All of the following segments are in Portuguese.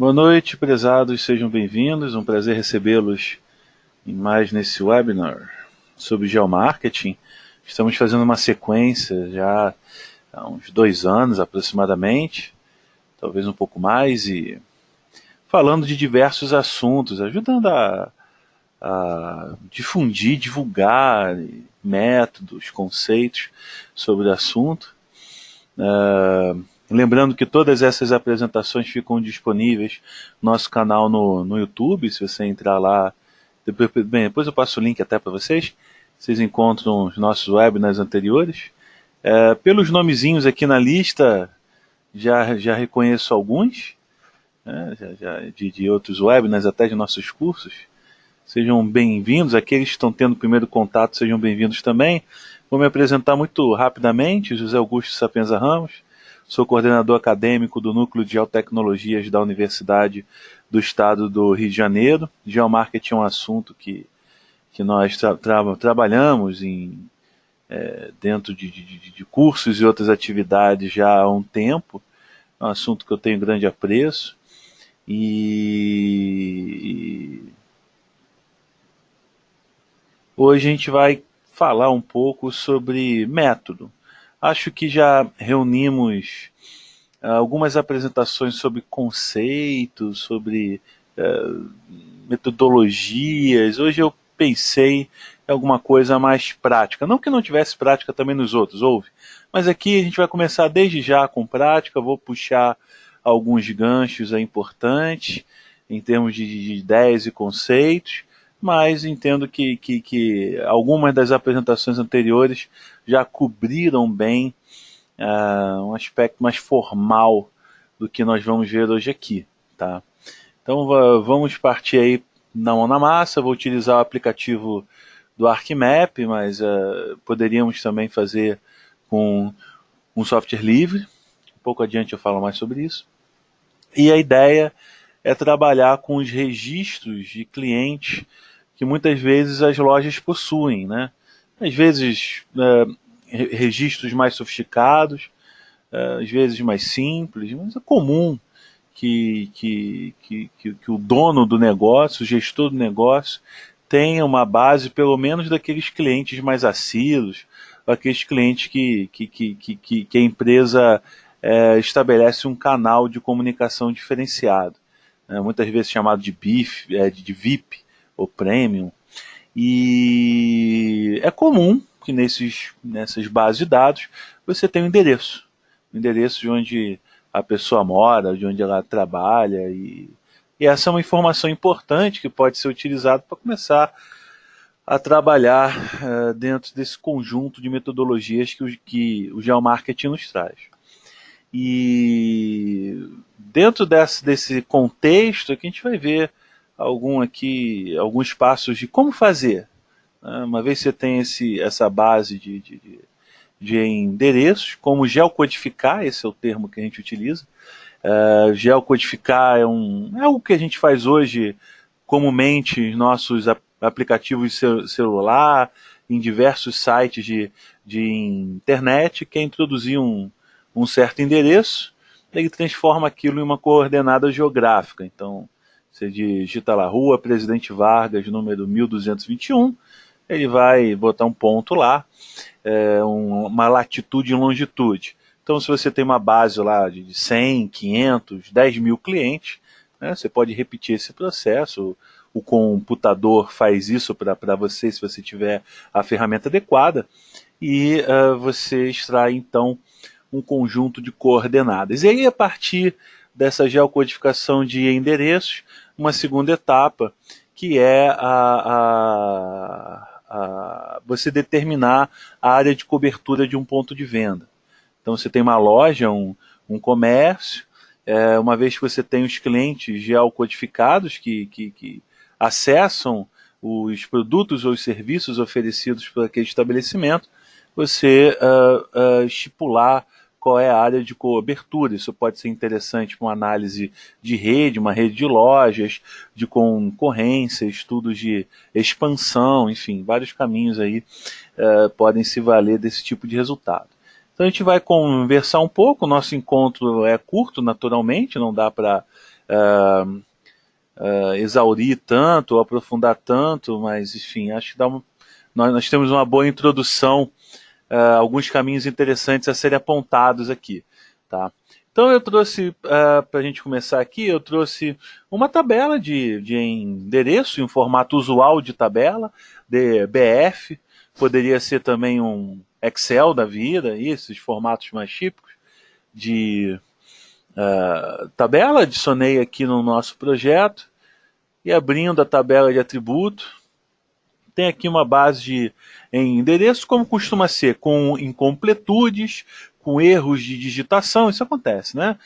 Boa noite, prezados, sejam bem-vindos. Um prazer recebê-los em mais nesse webinar sobre geomarketing. Estamos fazendo uma sequência já há uns 2 anos aproximadamente, talvez um pouco mais, e falando de diversos assuntos, ajudando a difundir, divulgar métodos, conceitos sobre o assunto. Lembrando que todas essas apresentações ficam disponíveis no nosso canal no YouTube. Se você entrar lá, depois eu passo o link até para vocês. Vocês encontram os nossos webinars anteriores. Pelos nomezinhos aqui na lista, já reconheço alguns, né, de outros webinars, até de nossos cursos. Sejam bem-vindos. Aqueles que estão tendo o primeiro contato, sejam bem-vindos também. Vou me apresentar muito rapidamente. José Augusto Sapenza Ramos. Sou coordenador acadêmico do Núcleo de Geotecnologias da Universidade do Estado do Rio de Janeiro. Geomarketing é um assunto que nós trabalhamos dentro de cursos e outras atividades já há um tempo. É um assunto que eu tenho grande apreço. E hoje a gente vai falar um pouco sobre método. Acho que já reunimos algumas apresentações sobre conceitos, sobre metodologias. Hoje eu pensei em alguma coisa mais prática. Não que não tivesse prática também nos outros, houve. Mas aqui a gente vai começar desde já com prática. Vou puxar alguns ganchos importantes em termos de ideias e conceitos, mas entendo que algumas das apresentações anteriores já cobriram bem um aspecto mais formal do que nós vamos ver hoje aqui, tá? Então vamos partir aí na mão na massa. Vou utilizar o aplicativo do ArcMap, mas poderíamos também fazer com um software livre. Um pouco adiante eu falo mais sobre isso. E a ideia é trabalhar com os registros de clientes que muitas vezes as lojas possuem, né? Às vezes registros mais sofisticados, às vezes mais simples, mas é comum que o dono do negócio, o gestor do negócio, tenha uma base pelo menos daqueles clientes mais assíduos, aqueles clientes que a empresa estabelece um canal de comunicação diferenciado, muitas vezes chamado de de VIP ou Premium. E é comum que nessas bases de dados você tenha o endereço de onde a pessoa mora, de onde ela trabalha, e essa é uma informação importante que pode ser utilizada para começar a trabalhar dentro desse conjunto de metodologias que o geomarketing nos traz. E dentro desse contexto aqui a gente vai ver alguns passos de como fazer. Uma vez que você tem essa base de endereços, como geocodificar, esse é o termo que a gente utiliza. Geocodificar é algo que a gente faz hoje comumente em nossos aplicativos de celular, em diversos sites de internet, que é introduzir um certo endereço, ele transforma aquilo em uma coordenada geográfica. Então, você digita lá, Rua Presidente Vargas, número 1221, ele vai botar um ponto lá, uma latitude e longitude. Então, se você tem uma base lá de 100, 500, 10 mil clientes, né, você pode repetir esse processo. O computador faz isso para você, se você tiver a ferramenta adequada, e você extrai, então, um conjunto de coordenadas. E aí, a partir dessa geocodificação de endereços, uma segunda etapa, que é você determinar a área de cobertura de um ponto de venda. Então você tem uma loja, um comércio, uma vez que você tem os clientes geocodificados que acessam os produtos ou os serviços oferecidos por aquele estabelecimento, você estipular qual é a área de cobertura. Isso pode ser interessante para uma análise de rede, uma rede de lojas, de concorrência, estudos de expansão, enfim, vários caminhos aí podem se valer desse tipo de resultado. Então a gente vai conversar um pouco. O nosso encontro é curto, naturalmente, não dá para exaurir tanto, ou aprofundar tanto, mas enfim, acho que nós temos uma boa introdução, alguns caminhos interessantes a serem apontados aqui. Tá? Então eu trouxe, para a gente começar aqui, eu trouxe uma tabela de endereço em formato usual de tabela, de BF, poderia ser também um Excel da vida, esses formatos mais típicos de tabela. Adicionei aqui no nosso projeto e abrindo a tabela de atributo, tem aqui uma base em endereço, como costuma ser, com incompletudes, com erros de digitação, isso acontece, né?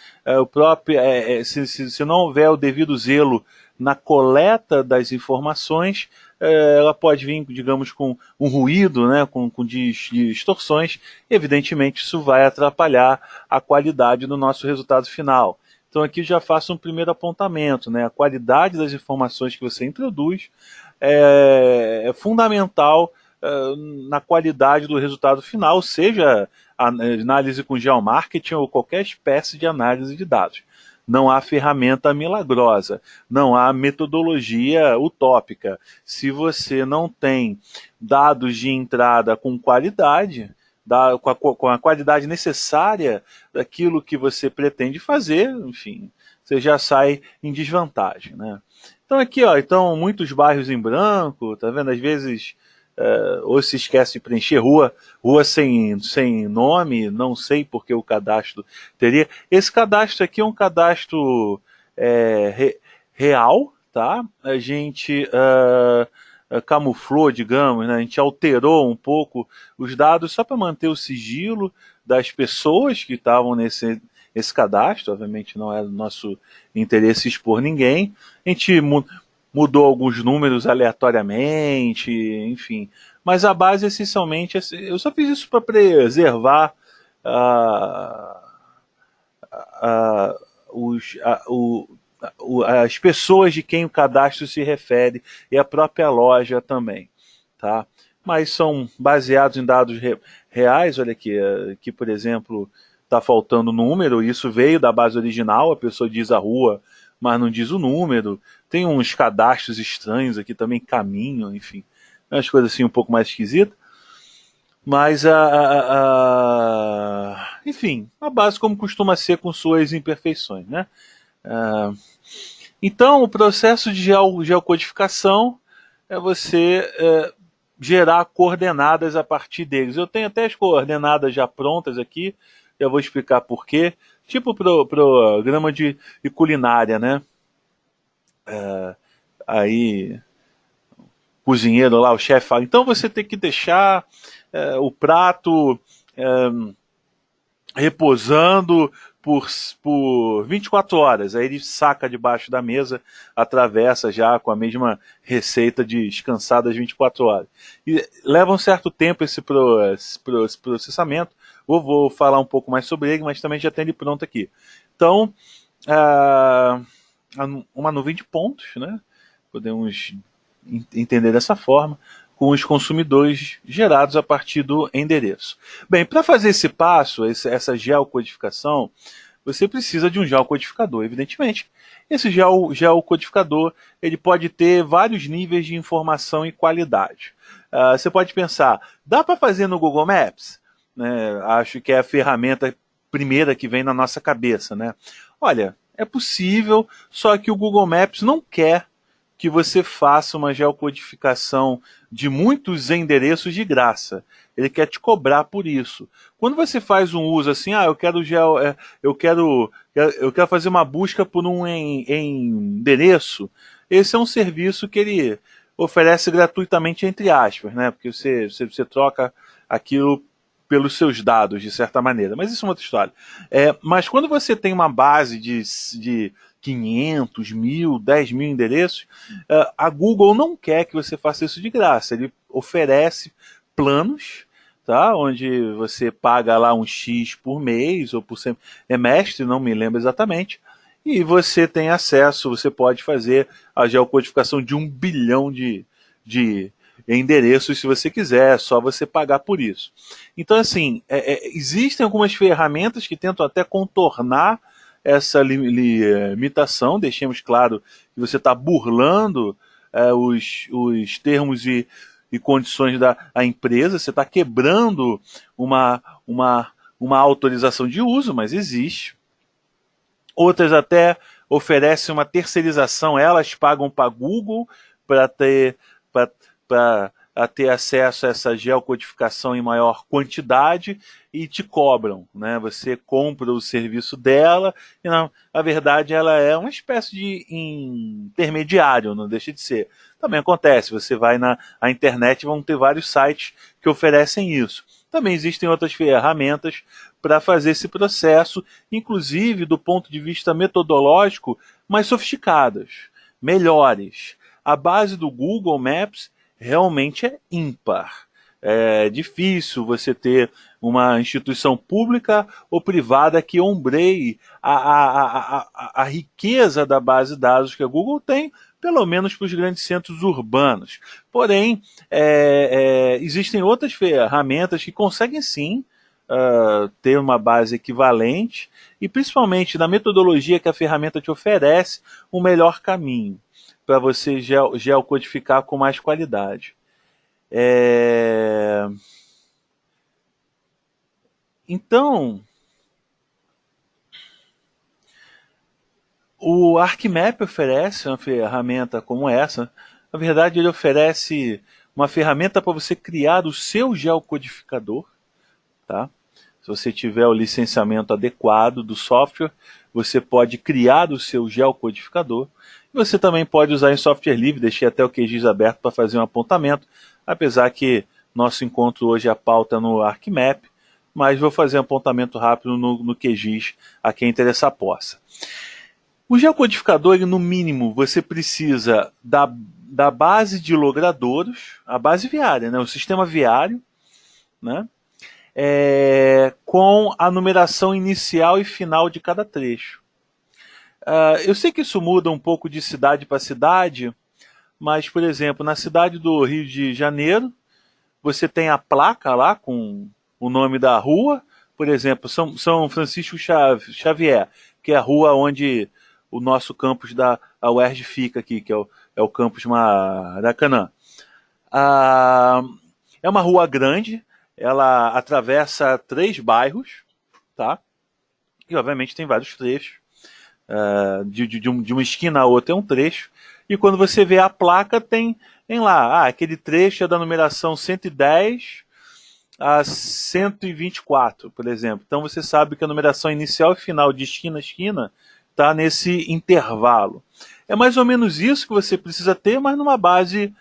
Se não houver o devido zelo na coleta das informações, ela pode vir, digamos, com um ruído, né? com distorções, evidentemente isso vai atrapalhar a qualidade do nosso resultado final. Então aqui já faço um primeiro apontamento, né? A qualidade das informações que você introduz é fundamental na qualidade do resultado final, seja a análise com geomarketing ou qualquer espécie de análise de dados. Não há ferramenta milagrosa, não há metodologia utópica. Se você não tem dados de entrada com qualidade, com a qualidade necessária daquilo que você pretende fazer, enfim, você já sai em desvantagem, né? Então aqui, ó, então muitos bairros em branco, tá vendo? Às vezes ou se esquece de preencher rua sem nome, não sei porque o cadastro teria. Esse cadastro aqui é um cadastro real, tá? A gente camuflou, digamos, né? A gente alterou um pouco os dados só para manter o sigilo das pessoas que estavam nesse cadastro. Obviamente não é do nosso interesse expor ninguém. A gente mudou alguns números aleatoriamente, enfim. Mas a base, essencialmente, eu só fiz isso para preservar as pessoas de quem o cadastro se refere e a própria loja também. Tá? Mas são baseados em dados reais. Olha aqui, por exemplo, está faltando número, isso veio da base original, a pessoa diz a rua, mas não diz o número. Tem uns cadastros estranhos aqui também, caminho, enfim, umas coisas assim um pouco mais esquisitas. Mas, enfim, a base como costuma ser com suas imperfeições, né? Então, o processo de geocodificação é você gerar coordenadas a partir deles. Eu tenho até as coordenadas já prontas aqui, já vou explicar por quê. Tipo programa de culinária, né? Aí, cozinheiro lá, o chefe fala, então você tem que deixar o prato reposando por 24 horas. Aí ele saca debaixo da mesa, atravessa já com a mesma receita de descansar das 24 horas. E leva um certo tempo esse processamento. Vou falar um pouco mais sobre ele, mas também já tem ele pronto aqui. Então, uma nuvem de pontos, né? Podemos entender dessa forma, com os consumidores gerados a partir do endereço. Bem, para fazer esse passo, essa geocodificação, você precisa de um geocodificador, evidentemente. Esse geocodificador ele pode ter vários níveis de informação e qualidade. Você pode pensar, dá para fazer no Google Maps? Acho que é a ferramenta primeira que vem na nossa cabeça, né? Olha, é possível, só que o Google Maps não quer que você faça uma geocodificação de muitos endereços de graça. Ele quer te cobrar por isso. Quando você faz um uso assim, eu quero fazer uma busca por um endereço, esse é um serviço que ele oferece gratuitamente, entre aspas, né? Porque você troca aquilo pelos seus dados, de certa maneira. Mas isso é uma outra história. Mas quando você tem uma base de 500, 1000, 10 mil endereços, a Google não quer que você faça isso de graça. Ele oferece planos, tá? Onde você paga lá um X por mês ou por semestre, não me lembro exatamente, e você tem acesso, você pode fazer a geocodificação de 1 bilhão de endereços se você quiser, é só você pagar por isso. Então, assim, existem algumas ferramentas que tentam até contornar essa limitação, deixemos claro que você está burlando os termos e condições da empresa, você está quebrando uma autorização de uso, mas existe. Outras até oferecem uma terceirização, elas pagam para Google para ter acesso a essa geocodificação em maior quantidade e te cobram, né? Você compra o serviço dela e na verdade ela é uma espécie de intermediário, não deixa de ser. Também acontece, você vai na internet e vão ter vários sites que oferecem isso. Também existem outras ferramentas para fazer esse processo, inclusive do ponto de vista metodológico, mais sofisticadas, melhores. A base do Google Maps realmente é ímpar. É difícil você ter uma instituição pública ou privada que ombreie a riqueza da base de dados que a Google tem, pelo menos para os grandes centros urbanos. Porém, existem outras ferramentas que conseguem sim ter uma base equivalente e principalmente na metodologia que a ferramenta te oferece, um melhor caminho para você geocodificar com mais qualidade. Então, o ArcMap oferece uma ferramenta como essa. Na verdade, ele oferece uma ferramenta para você criar o seu geocodificador. Tá? Se você tiver o licenciamento adequado do software, você pode criar o seu geocodificador. Você também pode usar em software livre, deixei até o QGIS aberto para fazer um apontamento, apesar que nosso encontro hoje a pauta no ArcMap, mas vou fazer um apontamento rápido no QGIS, a quem interessar possa. O geocodificador, no mínimo, você precisa da base de logradouros, a base viária, né, o sistema viário, né, com a numeração inicial e final de cada trecho. Eu sei que isso muda um pouco de cidade para cidade, mas, por exemplo, na cidade do Rio de Janeiro, você tem a placa lá com o nome da rua, por exemplo, São Francisco Xavier, que é a rua onde o nosso campus da UERJ fica aqui, que é o campus Maracanã. É uma rua grande, ela atravessa 3 bairros, tá? E obviamente tem vários trechos. De uma esquina a outra é um trecho, e quando você vê a placa tem lá, aquele trecho é da numeração 110 a 124, por exemplo. Então você sabe que a numeração inicial e final de esquina a esquina está nesse intervalo. É mais ou menos isso que você precisa ter, mas numa base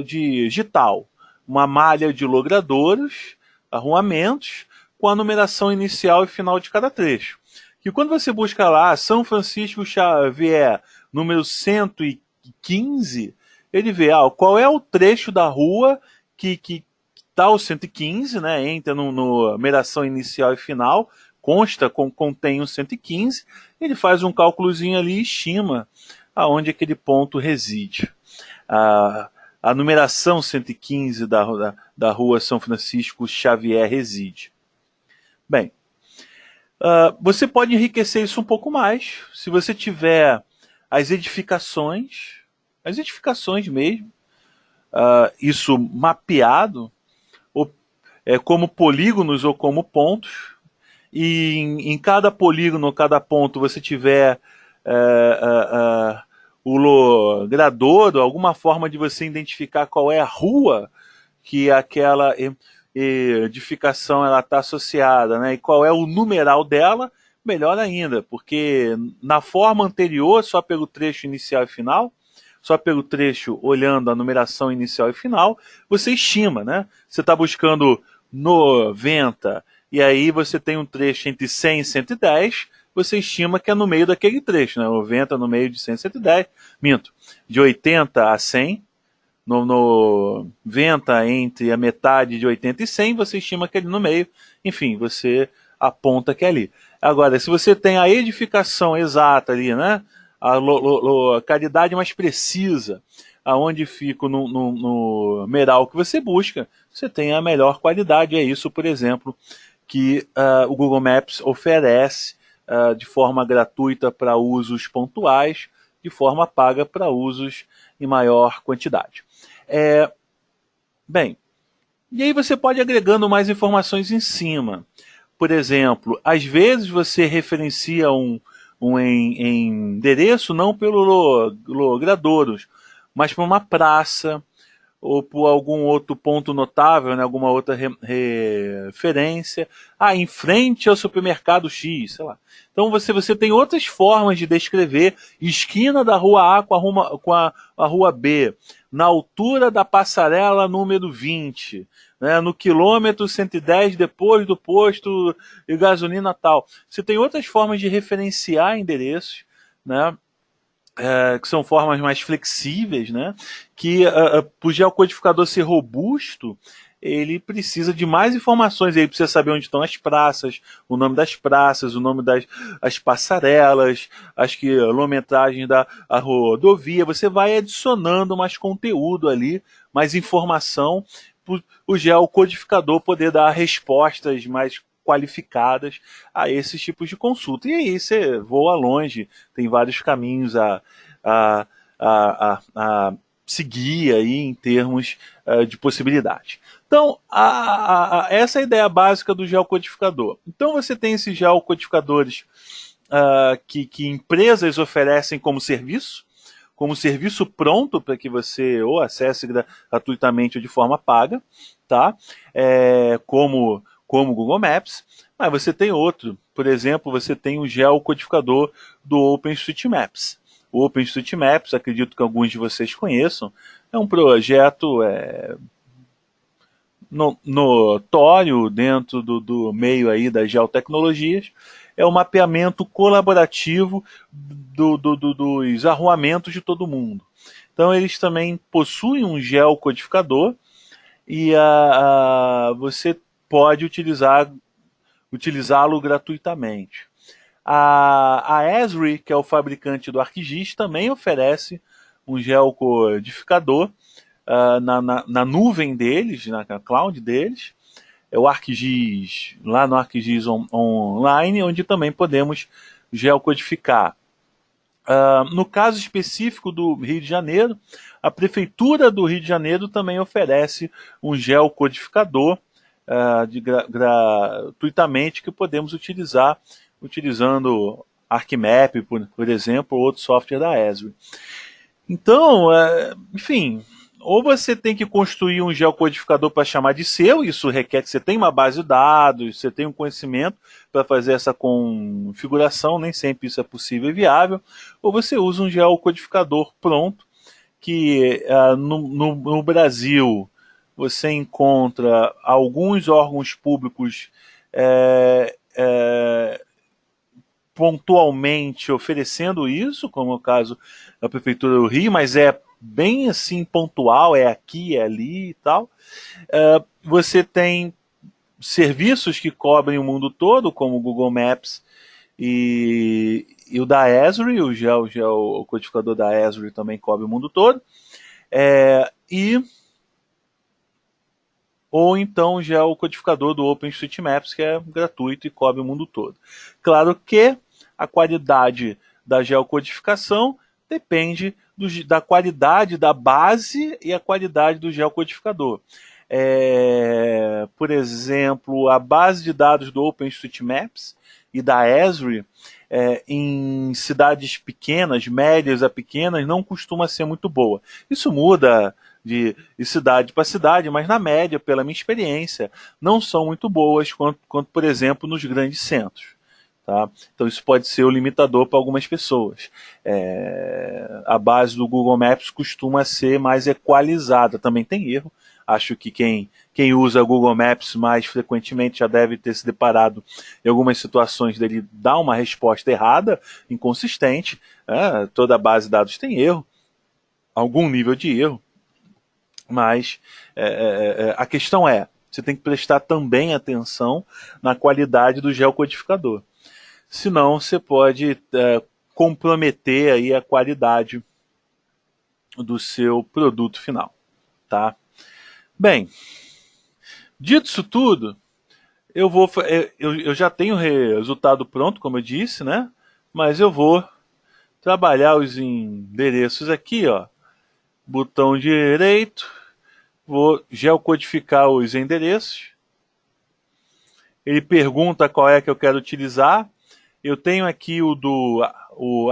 digital. Uma malha de logradouros, arruamentos, com a numeração inicial e final de cada trecho. Que quando você busca lá São Francisco Xavier, número 115, ele vê qual é o trecho da rua que está o 115, né, entra no numeração inicial e final, contém o 115, ele faz um cálculozinho ali e estima aonde aquele ponto reside. A numeração 115 da rua São Francisco Xavier reside. Bem, você pode enriquecer isso um pouco mais, se você tiver as edificações mesmo, isso mapeado, como polígonos ou como pontos, e em cada polígono, cada ponto, você tiver o logrador, alguma forma de você identificar qual é a rua que aquela edificação está associada, né, e qual é o numeral dela, melhor ainda, porque na forma anterior, só pelo trecho inicial e final, só pelo trecho olhando a numeração inicial e final, você estima, né? Você está buscando 90, e aí você tem um trecho entre 100 e 110, você estima que é no meio daquele trecho, né? 90 no meio de 100 e 110, minto, de 80 a 100, no 90 entre a metade de 80 e 100, você estima que é ali no meio, enfim, você aponta que é ali. Agora, se você tem a edificação exata ali, né? A localidade mais precisa, aonde fica no numeral que você busca, você tem a melhor qualidade. É isso, por exemplo, que o Google Maps oferece de forma gratuita para usos pontuais, de forma paga para usos em maior quantidade. Bem, e aí você pode ir agregando mais informações em cima. Por exemplo, às vezes você referencia em endereço não pelo logradouros, mas por uma praça, ou por algum outro ponto notável, né, alguma outra referência. Em frente ao supermercado X, sei lá. Então você tem outras formas de descrever esquina da rua A com a rua B, na altura da passarela número 20, né, no quilômetro 110 depois do posto de gasolina tal. Você tem outras formas de referenciar endereços, né, que são formas mais flexíveis, né? Que para o geocodificador ser robusto, ele precisa de mais informações. Ele precisa saber onde estão as praças, o nome das praças, o nome das as passarelas, as quilometragens da a rodovia. Você vai adicionando mais conteúdo ali, mais informação, para o geocodificador poder dar respostas mais qualificadas a esses tipos de consulta. E aí você voa longe, tem vários caminhos a, a seguir aí em termos de possibilidade. Então, essa é a ideia básica do geocodificador. Então você tem esses geocodificadores que empresas oferecem como serviço pronto para que você ou acesse gratuitamente ou de forma paga, tá? Como Google Maps, mas você tem outro. Por exemplo, você tem o geocodificador do OpenStreetMaps. O OpenStreetMaps, acredito que alguns de vocês conheçam, é um projeto notório dentro do meio aí das geotecnologias. É o mapeamento colaborativo dos arruamentos de todo mundo. Então eles também possuem um geocodificador e você pode utilizá-lo gratuitamente. A Esri, que é o fabricante do ArcGIS, também oferece um geocodificador na nuvem deles, na cloud deles. É o ArcGIS, lá no ArcGIS Online, onde também podemos geocodificar. No caso específico do Rio de Janeiro, a Prefeitura do Rio de Janeiro também oferece um geocodificador gratuitamente que podemos utilizar utilizando ArcMap, por exemplo, ou outro software da Esri. Então, enfim, ou você tem que construir um geocodificador para chamar de seu, isso requer que você tenha uma base de dados, você tenha um conhecimento para fazer essa configuração, nem sempre isso é possível e viável, ou você usa um geocodificador pronto, que no Brasil você encontra alguns órgãos públicos pontualmente oferecendo isso, como é o caso da Prefeitura do Rio, mas é bem assim pontual, é aqui, é ali e tal. Você tem serviços que cobrem o mundo todo, como o Google Maps e o da Esri, o geocodificador da Esri também cobre o mundo todo. Ou então já o codificador do OpenStreetMaps, que é gratuito e cobre o mundo todo. Claro que a qualidade da geocodificação depende da qualidade da base e a qualidade do geocodificador. Por exemplo, a base de dados do OpenStreetMaps e da Esri, em cidades pequenas, médias a pequenas, não costuma ser muito boa. Isso muda de cidade para cidade, mas na média, pela minha experiência, não são muito boas quanto por exemplo, nos grandes centros. Tá? Então isso pode ser o limitador para algumas pessoas. A base do Google Maps costuma ser mais equalizada, também tem erro. Acho que quem usa Google Maps mais frequentemente já deve ter se deparado em algumas situações dele dar uma resposta errada, inconsistente. Toda base de dados tem erro, algum nível de erro. Mas a questão você tem que prestar também atenção na qualidade do geocodificador. Senão você pode comprometer aí a qualidade do seu produto final. Tá? Bem, dito isso tudo, eu já tenho o resultado pronto, como eu disse, né? Mas eu vou trabalhar os endereços aqui, ó. Botão direito, vou geocodificar os endereços. Ele pergunta qual é que eu quero utilizar. Eu tenho aqui o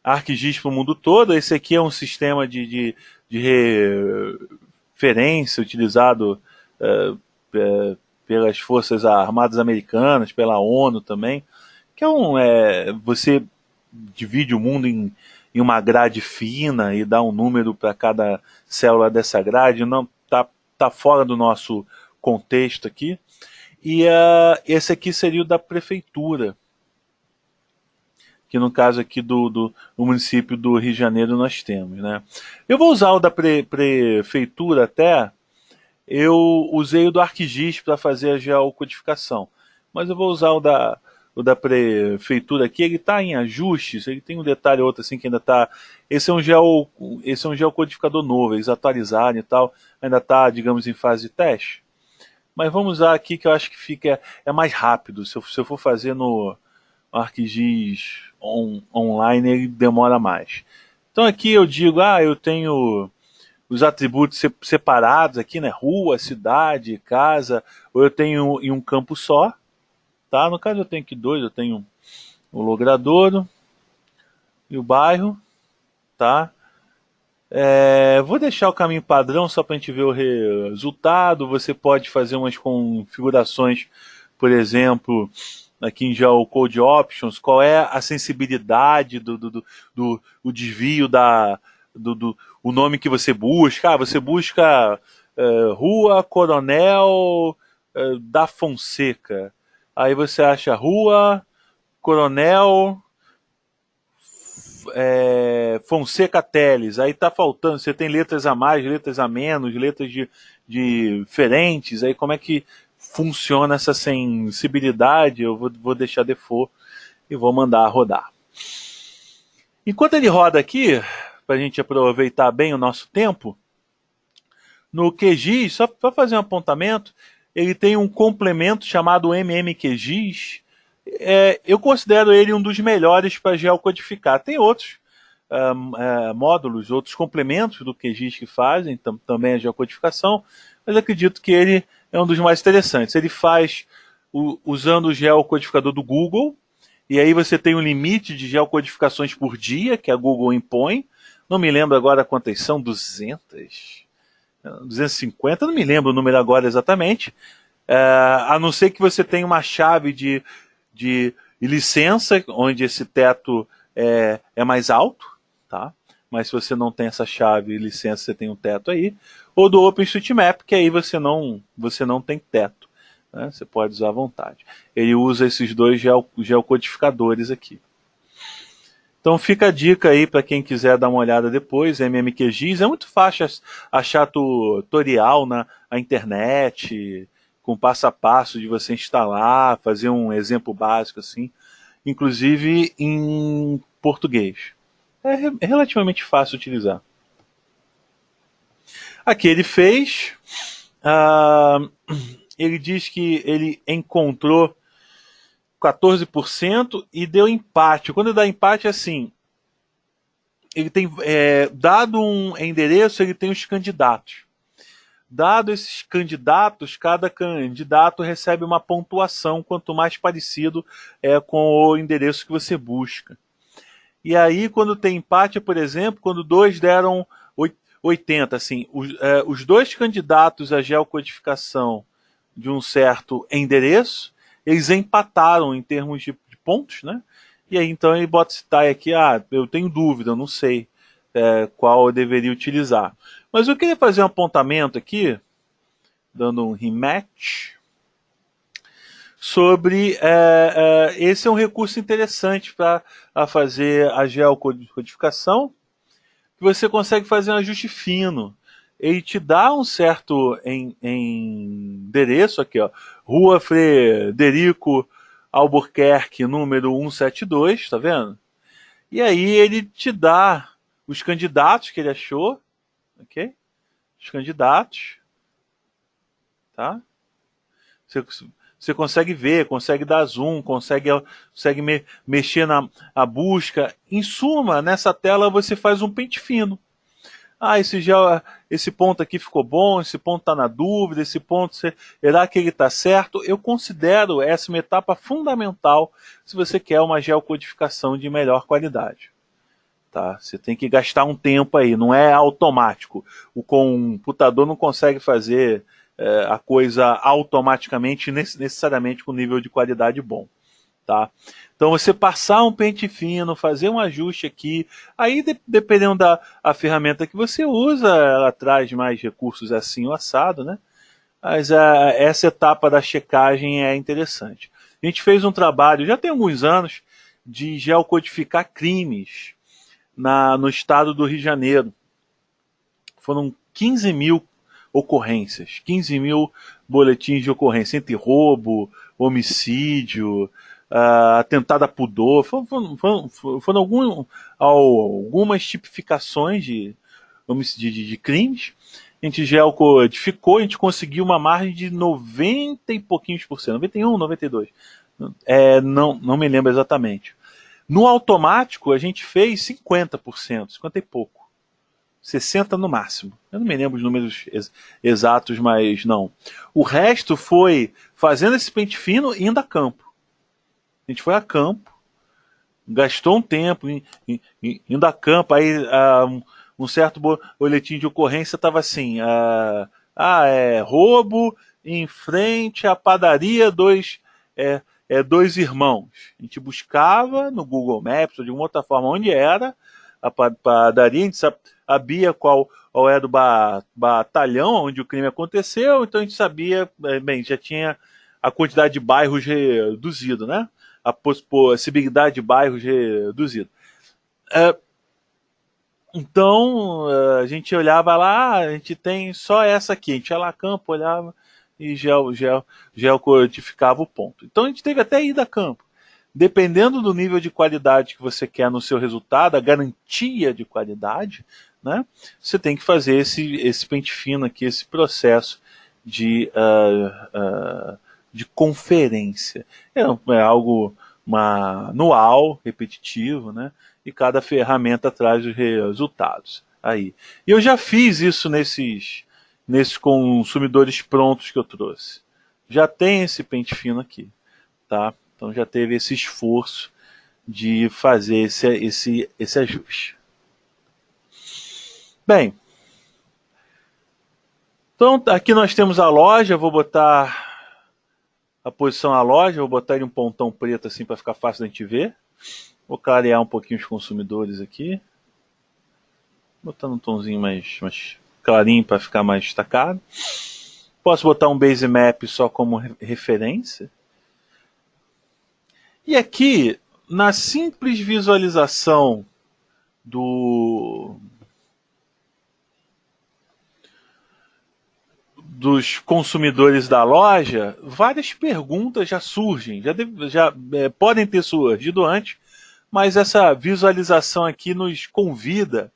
ArcGIS para o mundo todo. Esse aqui é um sistema de referência utilizado pelas Forças Armadas Americanas, pela ONU também, que você divide o mundo em uma grade fina e dá um número para cada célula dessa grade. Não tá fora do nosso contexto aqui. E esse aqui seria o da prefeitura, que no caso aqui do município do Rio de Janeiro nós temos, né? Eu vou usar o da prefeitura até. Eu usei o do ArcGIS para fazer a geocodificação, mas eu vou usar o da prefeitura aqui. Ele está em ajustes, ele tem um detalhe ou outro assim que ainda está. Esse é um geocodificador novo, eles atualizaram e tal, ainda está, digamos, em fase de teste. Mas vamos usar aqui que eu acho que é mais rápido. Se eu for fazer no ArcGIS online, ele demora mais. Então aqui eu digo, eu tenho os atributos separados aqui, né? Rua, cidade, casa, ou eu tenho em um campo só, tá? No caso eu tenho aqui dois, eu tenho o logradouro e o bairro, tá? Vou deixar o caminho padrão só para a gente ver o resultado. Você pode fazer umas configurações, por exemplo, aqui em Geocode Options, qual é a sensibilidade do desvio o nome que você busca. Você busca Rua Coronel da Fonseca. Aí você acha Rua Coronel Fonseca Teles, aí tá faltando, você tem letras a mais, letras a menos, letras diferentes, aí como é que funciona essa sensibilidade? Eu vou deixar default e vou mandar rodar. Enquanto ele roda aqui, para a gente aproveitar bem o nosso tempo, no QGIS, só para fazer um apontamento, ele tem um complemento chamado MMQGIS. Eu considero ele um dos melhores para geocodificar. Tem outros módulos, outros complementos do QGIS que fazem também a geocodificação, mas acredito que ele é um dos mais interessantes. Ele faz usando o geocodificador do Google, e aí você tem um limite de geocodificações por dia que a Google impõe. Não me lembro agora quantas são, 200, 250, não me lembro o número agora exatamente. A não ser que você tenha uma chave de licença, onde esse teto é mais alto, tá? Mas se você não tem essa chave e licença, você tem um teto aí. Ou do OpenStreetMap, que aí você não tem teto, né? Você pode usar à vontade. Ele usa esses dois geocodificadores aqui. Então fica a dica aí para quem quiser dar uma olhada depois, MMQGIS. É muito fácil achar tutorial na internet, com passo a passo de você instalar, fazer um exemplo básico assim, inclusive em português. É relativamente fácil de utilizar. Aqui ele fez, ele diz que ele encontrou 14% e deu empate. Quando dá empate, é assim, ele tem, dado um endereço, ele tem os candidatos. Dado esses candidatos, cada candidato recebe uma pontuação, quanto mais parecido com o endereço que você busca. E aí, quando tem empate, por exemplo, quando dois deram 80, assim, os dois candidatos à geocodificação de um certo endereço, eles empataram em termos de pontos, né? E aí, então, ele bota esse tie aqui, eu tenho dúvida, eu não sei qual eu deveria utilizar. Mas eu queria fazer um apontamento aqui, dando um rematch, sobre esse é um recurso interessante para fazer a geocodificação, que você consegue fazer um ajuste fino. Ele te dá um certo endereço aqui, ó, Rua Frederico Albuquerque, número 172, tá vendo? E aí ele te dá os candidatos que ele achou, ok? Os candidatos, tá? você consegue ver, consegue dar zoom, consegue mexer na busca. Em suma, nessa tela você faz um pente fino. Ah, esse ponto aqui ficou bom, esse ponto está na dúvida, esse ponto, será que ele está certo? Eu considero essa uma etapa fundamental se você quer uma geocodificação de melhor qualidade. Tá? Você tem que gastar um tempo aí, não é automático. O computador não consegue fazer a coisa automaticamente, necessariamente com nível de qualidade bom. Tá? Então você passar um pente fino, fazer um ajuste aqui, aí dependendo da ferramenta que você usa, ela traz mais recursos assim o assado, né? Mas essa etapa da checagem é interessante. A gente fez um trabalho, já tem alguns anos, de geocodificar crimes no estado do Rio de Janeiro. Foram 15 mil ocorrências, 15 mil boletins de ocorrência, entre roubo, homicídio, atentado a pudor. Foram algumas tipificações de crimes. A gente geocodificou, a gente conseguiu uma margem de 90 e pouquinhos por cento, 91, 92. Não me lembro exatamente. No automático, a gente fez 50%, 50 e pouco. 60 no máximo. Eu não me lembro os números exatos, mas não. O resto foi fazendo esse pente fino e indo a campo. A gente foi a campo, gastou um tempo indo a campo, aí um certo boletim de ocorrência estava assim, roubo em frente à padaria dois irmãos. A gente buscava no Google Maps ou de uma outra forma onde era a padaria, a gente sabia qual era o batalhão onde o crime aconteceu, então a gente sabia, já tinha a quantidade de bairros reduzido, né? A possibilidade de bairros reduzida. Então a gente olhava lá, a gente tem só essa aqui, a gente ia lá a campo, olhava e geocodificava o ponto. Então a gente teve até ida a campo. Dependendo do nível de qualidade que você quer no seu resultado, a garantia de qualidade, né, você tem que fazer esse pente fino aqui, esse processo de conferência. É algo manual, repetitivo, né, e cada ferramenta traz os resultados. Aí. E eu já fiz isso nesses consumidores prontos que eu trouxe. Já tem esse pente fino aqui. Tá? Então já teve esse esforço de fazer esse ajuste. Bem, então aqui nós temos a loja, vou botar a posição da loja, vou botar ele um pontão preto assim para ficar fácil da gente ver. Vou clarear um pouquinho os consumidores aqui. Botando um tomzinho mais clarinho para ficar mais destacado. Posso botar um base map só como referência. E aqui, na simples visualização dos consumidores da loja, várias perguntas já surgem, já podem ter surgido antes, mas essa visualização aqui nos convida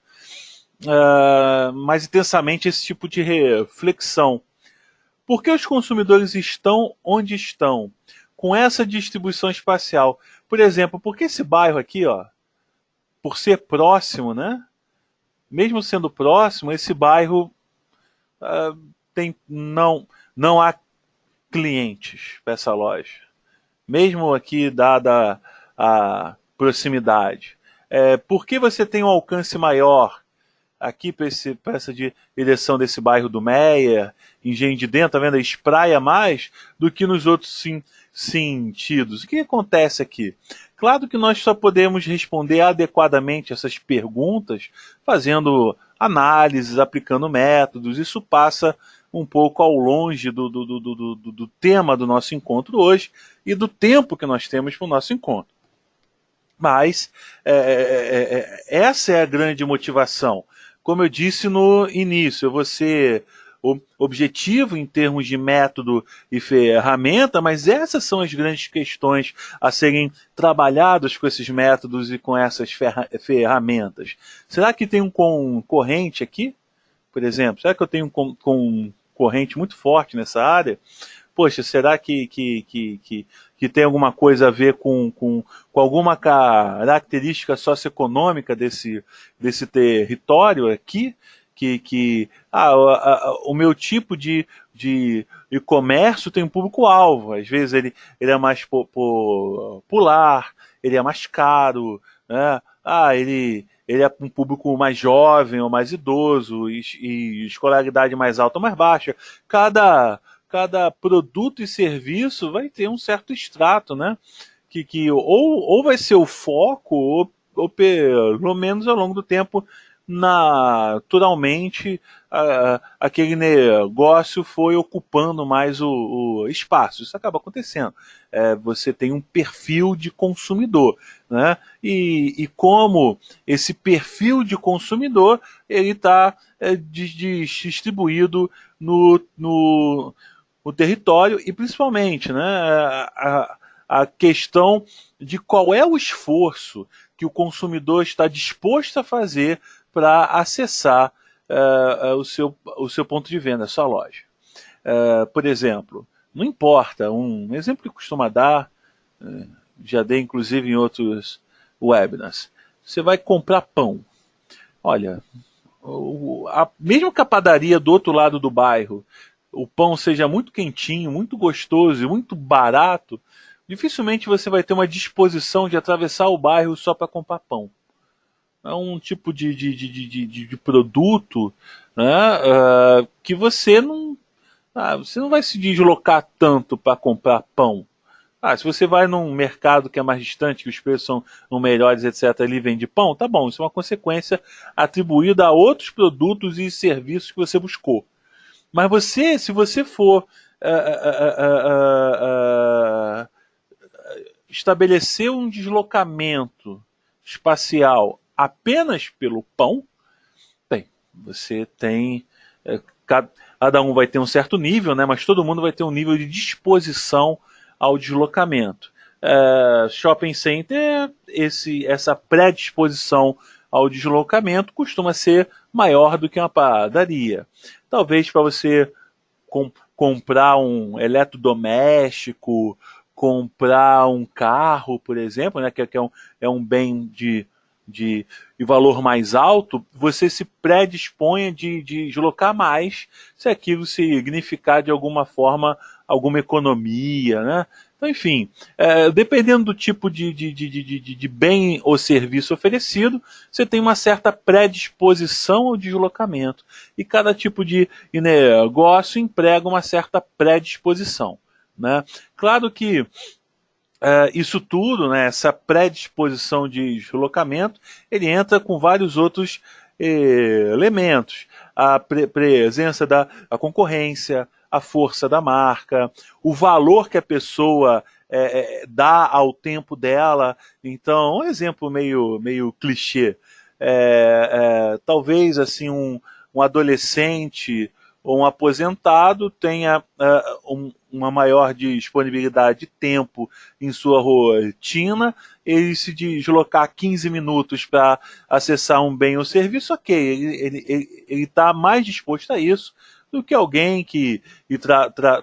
mais intensamente a esse tipo de reflexão. Por que os consumidores estão onde estão? Com essa distribuição espacial. Por exemplo, porque esse bairro aqui, ó, por ser próximo, né? Mesmo sendo próximo, esse bairro não há clientes para essa loja. Mesmo aqui, dada a proximidade. Por que você tem um alcance maior aqui para essa direção desse bairro do Meia, Engenho de Dentro, tá vendo? Espraia mais do que nos outros sentidos. O que acontece aqui? Claro que nós só podemos responder adequadamente essas perguntas fazendo análises, aplicando métodos. Isso passa um pouco ao longe do tema do nosso encontro hoje e do tempo que nós temos para o nosso encontro. Mas essa é a grande motivação. Como eu disse no início, eu vou ser objetivo em termos de método e ferramenta, mas essas são as grandes questões a serem trabalhadas com esses métodos e com essas ferramentas. Será que tem um concorrente aqui, por exemplo? Será que eu tenho um concorrente muito forte nessa área? poxa, será que tem alguma coisa a ver com alguma característica socioeconômica desse território aqui? O meu tipo de comércio tem um público-alvo. Às vezes ele é mais popular, ele é mais caro, né? Ele é um público mais jovem ou mais idoso, e escolaridade mais alta ou mais baixa. Cada produto e serviço vai ter um certo extrato, né? Ou vai ser o foco, ou pelo menos ao longo do tempo, naturalmente, aquele negócio foi ocupando mais o espaço. Isso acaba acontecendo. Você tem um perfil de consumidor, né? E como esse perfil de consumidor ele está distribuído no território, e principalmente, né, a questão de qual é o esforço que o consumidor está disposto a fazer para acessar o seu ponto de venda, a sua loja. Por exemplo, não importa, um exemplo que costuma dar, já dei inclusive em outros webinars, você vai comprar pão. Olha, mesmo que a padaria do outro lado do bairro, o pão seja muito quentinho, muito gostoso e muito barato, dificilmente você vai ter uma disposição de atravessar o bairro só para comprar pão. É um tipo de produto, né, que você não vai se deslocar tanto para comprar pão. Se você vai num mercado que é mais distante, que os preços são melhores, etc., ali vende pão, tá bom, isso é uma consequência atribuída a outros produtos e serviços que você buscou. Mas se você for estabelecer um deslocamento espacial apenas pelo pão, bem, você tem... cada um vai ter um certo nível, né, mas todo mundo vai ter um nível de disposição ao deslocamento. Shopping center, essa predisposição ao deslocamento costuma ser maior do que uma padaria. Talvez para você comprar um eletrodoméstico, comprar um carro, por exemplo, né, que é um bem de valor mais alto, você se predisponha de deslocar mais, se aquilo significar de alguma forma alguma economia, né? Então, enfim, dependendo do tipo de bem ou serviço oferecido, você tem uma certa predisposição ao deslocamento. E cada tipo de negócio emprega uma certa predisposição, né? Claro que isso tudo, né, essa predisposição de deslocamento, ele entra com vários outros elementos. A presença da concorrência, a força da marca, o valor que a pessoa dá ao tempo dela. Então, um exemplo meio clichê. Talvez assim um adolescente ou um aposentado tenha uma maior disponibilidade de tempo em sua rotina, ele se deslocar 15 minutos para acessar um bem ou serviço, ok, ele está mais disposto a isso do que alguém que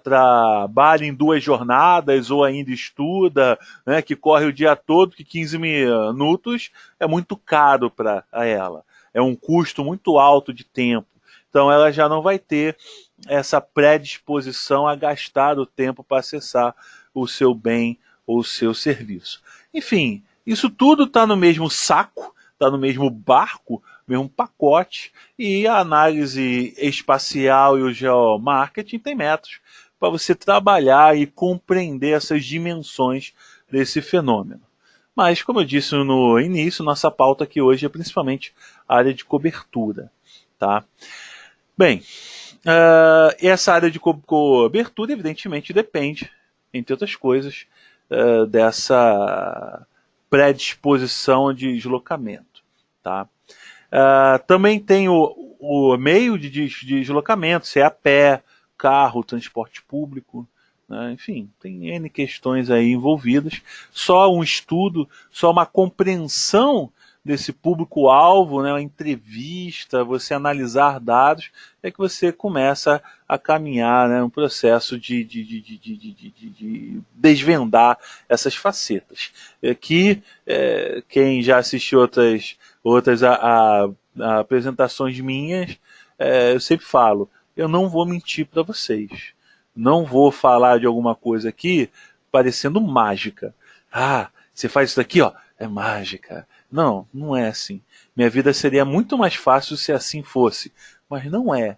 trabalha em 2 jornadas ou ainda estuda, né, que corre o dia todo, que 15 minutos é muito caro para ela. É um custo muito alto de tempo. Então ela já não vai ter essa predisposição a gastar o tempo para acessar o seu bem ou o seu serviço. Enfim, isso tudo está no mesmo saco, está no mesmo barco, mesmo pacote, e a análise espacial e o geomarketing tem métodos para você trabalhar e compreender essas dimensões desse fenômeno. Mas, como eu disse no início, nossa pauta aqui hoje é principalmente a área de cobertura. Tá? Bem, essa área de cobertura, evidentemente, depende, entre outras coisas, dessa predisposição de deslocamento. Tá? Também tem o meio de deslocamento, se é a pé, carro, transporte público, né? Enfim, tem N questões aí envolvidas. Só um estudo, só uma compreensão desse público-alvo, né, uma entrevista, você analisar dados, é que você começa a caminhar, né, um processo de desvendar essas facetas. Aqui, quem já assistiu outras apresentações minhas, eu sempre falo, eu não vou mentir para vocês. Não vou falar de alguma coisa aqui parecendo mágica. Ah, você faz isso daqui, ó, é mágica. Não, não é assim. Minha vida seria muito mais fácil se assim fosse. Mas não é.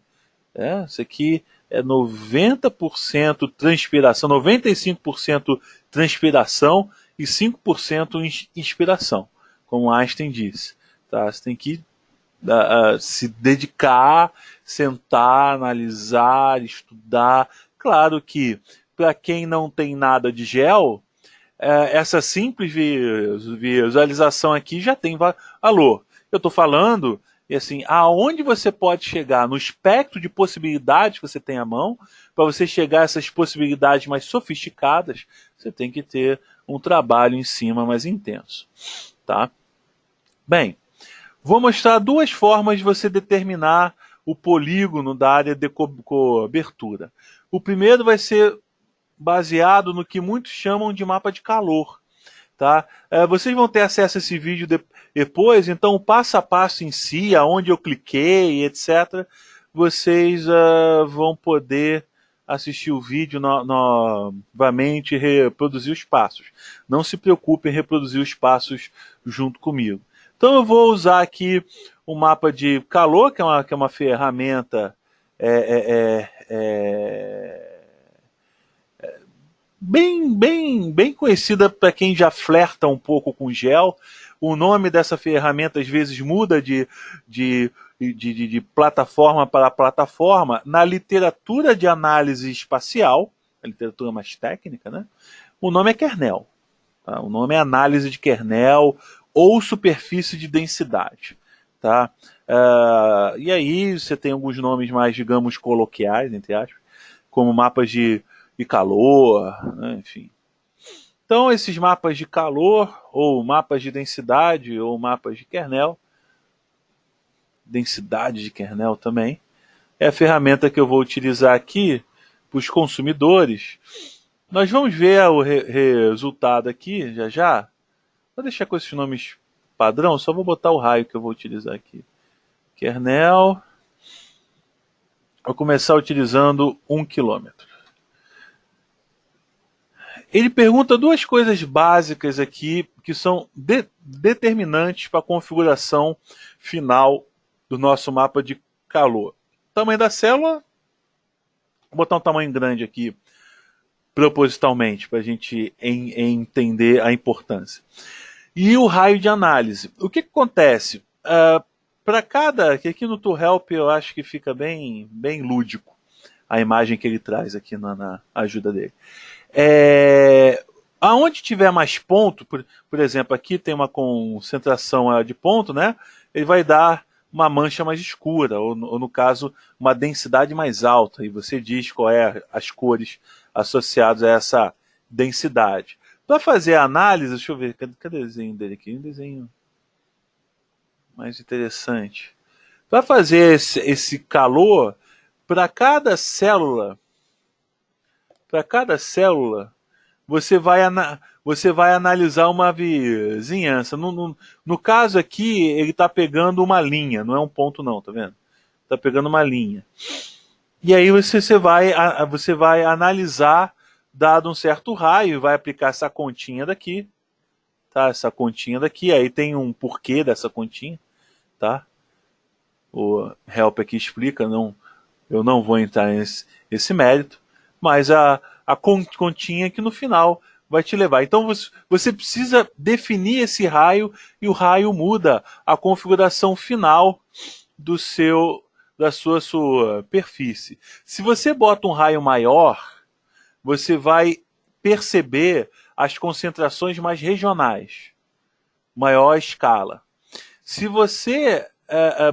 Isso aqui é 90% transpiração, 95% transpiração e 5% inspiração, como Einstein disse. Tá? Você tem que se dedicar, sentar, analisar, estudar. Claro que para quem não tem nada de gel, essa simples visualização aqui já tem valor. Eu estou falando, assim, aonde você pode chegar no espectro de possibilidades que você tem à mão, para você chegar a essas possibilidades mais sofisticadas, você tem que ter um trabalho em cima mais intenso. Tá? Bem, vou mostrar duas formas de você determinar o polígono da área de cobertura. O primeiro vai ser baseado no que muitos chamam de mapa de calor. Tá? Vocês vão ter acesso a esse vídeo depois, então o passo a passo em si, aonde eu cliquei, etc., vocês vão poder assistir o vídeo novamente e reproduzir os passos. Não se preocupe em reproduzir os passos junto comigo. Então eu vou usar aqui o mapa de calor, que é uma ferramenta bem conhecida para quem já flerta um pouco com gel. O nome dessa ferramenta às vezes muda de plataforma para plataforma. Na literatura de análise espacial, a literatura mais técnica, né, o nome é kernel. Tá? O nome é análise de kernel ou superfície de densidade. Tá? E aí você tem alguns nomes mais, digamos, coloquiais, entre aspas, como mapas de calor, né, enfim. Então, esses mapas de calor, ou mapas de densidade, ou mapas de kernel, densidade de kernel também, é a ferramenta que eu vou utilizar aqui para os consumidores. Nós vamos ver o resultado aqui, já já. Vou deixar com esses nomes padrão, só vou botar o raio que eu vou utilizar aqui. Kernel. Vou começar utilizando 1 quilômetro. Ele pergunta duas coisas básicas aqui que são determinantes para a configuração final do nosso mapa de calor. Tamanho da célula, vou botar um tamanho grande aqui propositalmente para a gente entender a importância. E o raio de análise. O que acontece? Para cada, que aqui no ToolHelp eu acho que fica bem lúdico a imagem que ele traz aqui na ajuda dele. Aonde tiver mais ponto, por exemplo, aqui tem uma concentração de ponto, né? Ele vai dar uma mancha mais escura, ou no caso, uma densidade mais alta, e você diz qual é as cores associadas a essa densidade. Para fazer a análise, deixa eu ver, cadê o desenho dele aqui? Um desenho mais interessante. Para fazer esse calor, para cada célula, você vai analisar uma vizinhança. No caso aqui, ele está pegando uma linha, não é um ponto não, tá vendo? Está pegando uma linha. E aí você vai analisar, dado um certo raio, vai aplicar essa continha daqui, tá? Essa continha daqui, aí tem um porquê dessa continha, tá? O help aqui explica, eu não vou entrar nesse mérito, mas a continha que no final vai te levar. Então você precisa definir esse raio e o raio muda a configuração final da sua superfície. Se você bota um raio maior, você vai perceber as concentrações mais regionais, maior escala. Se você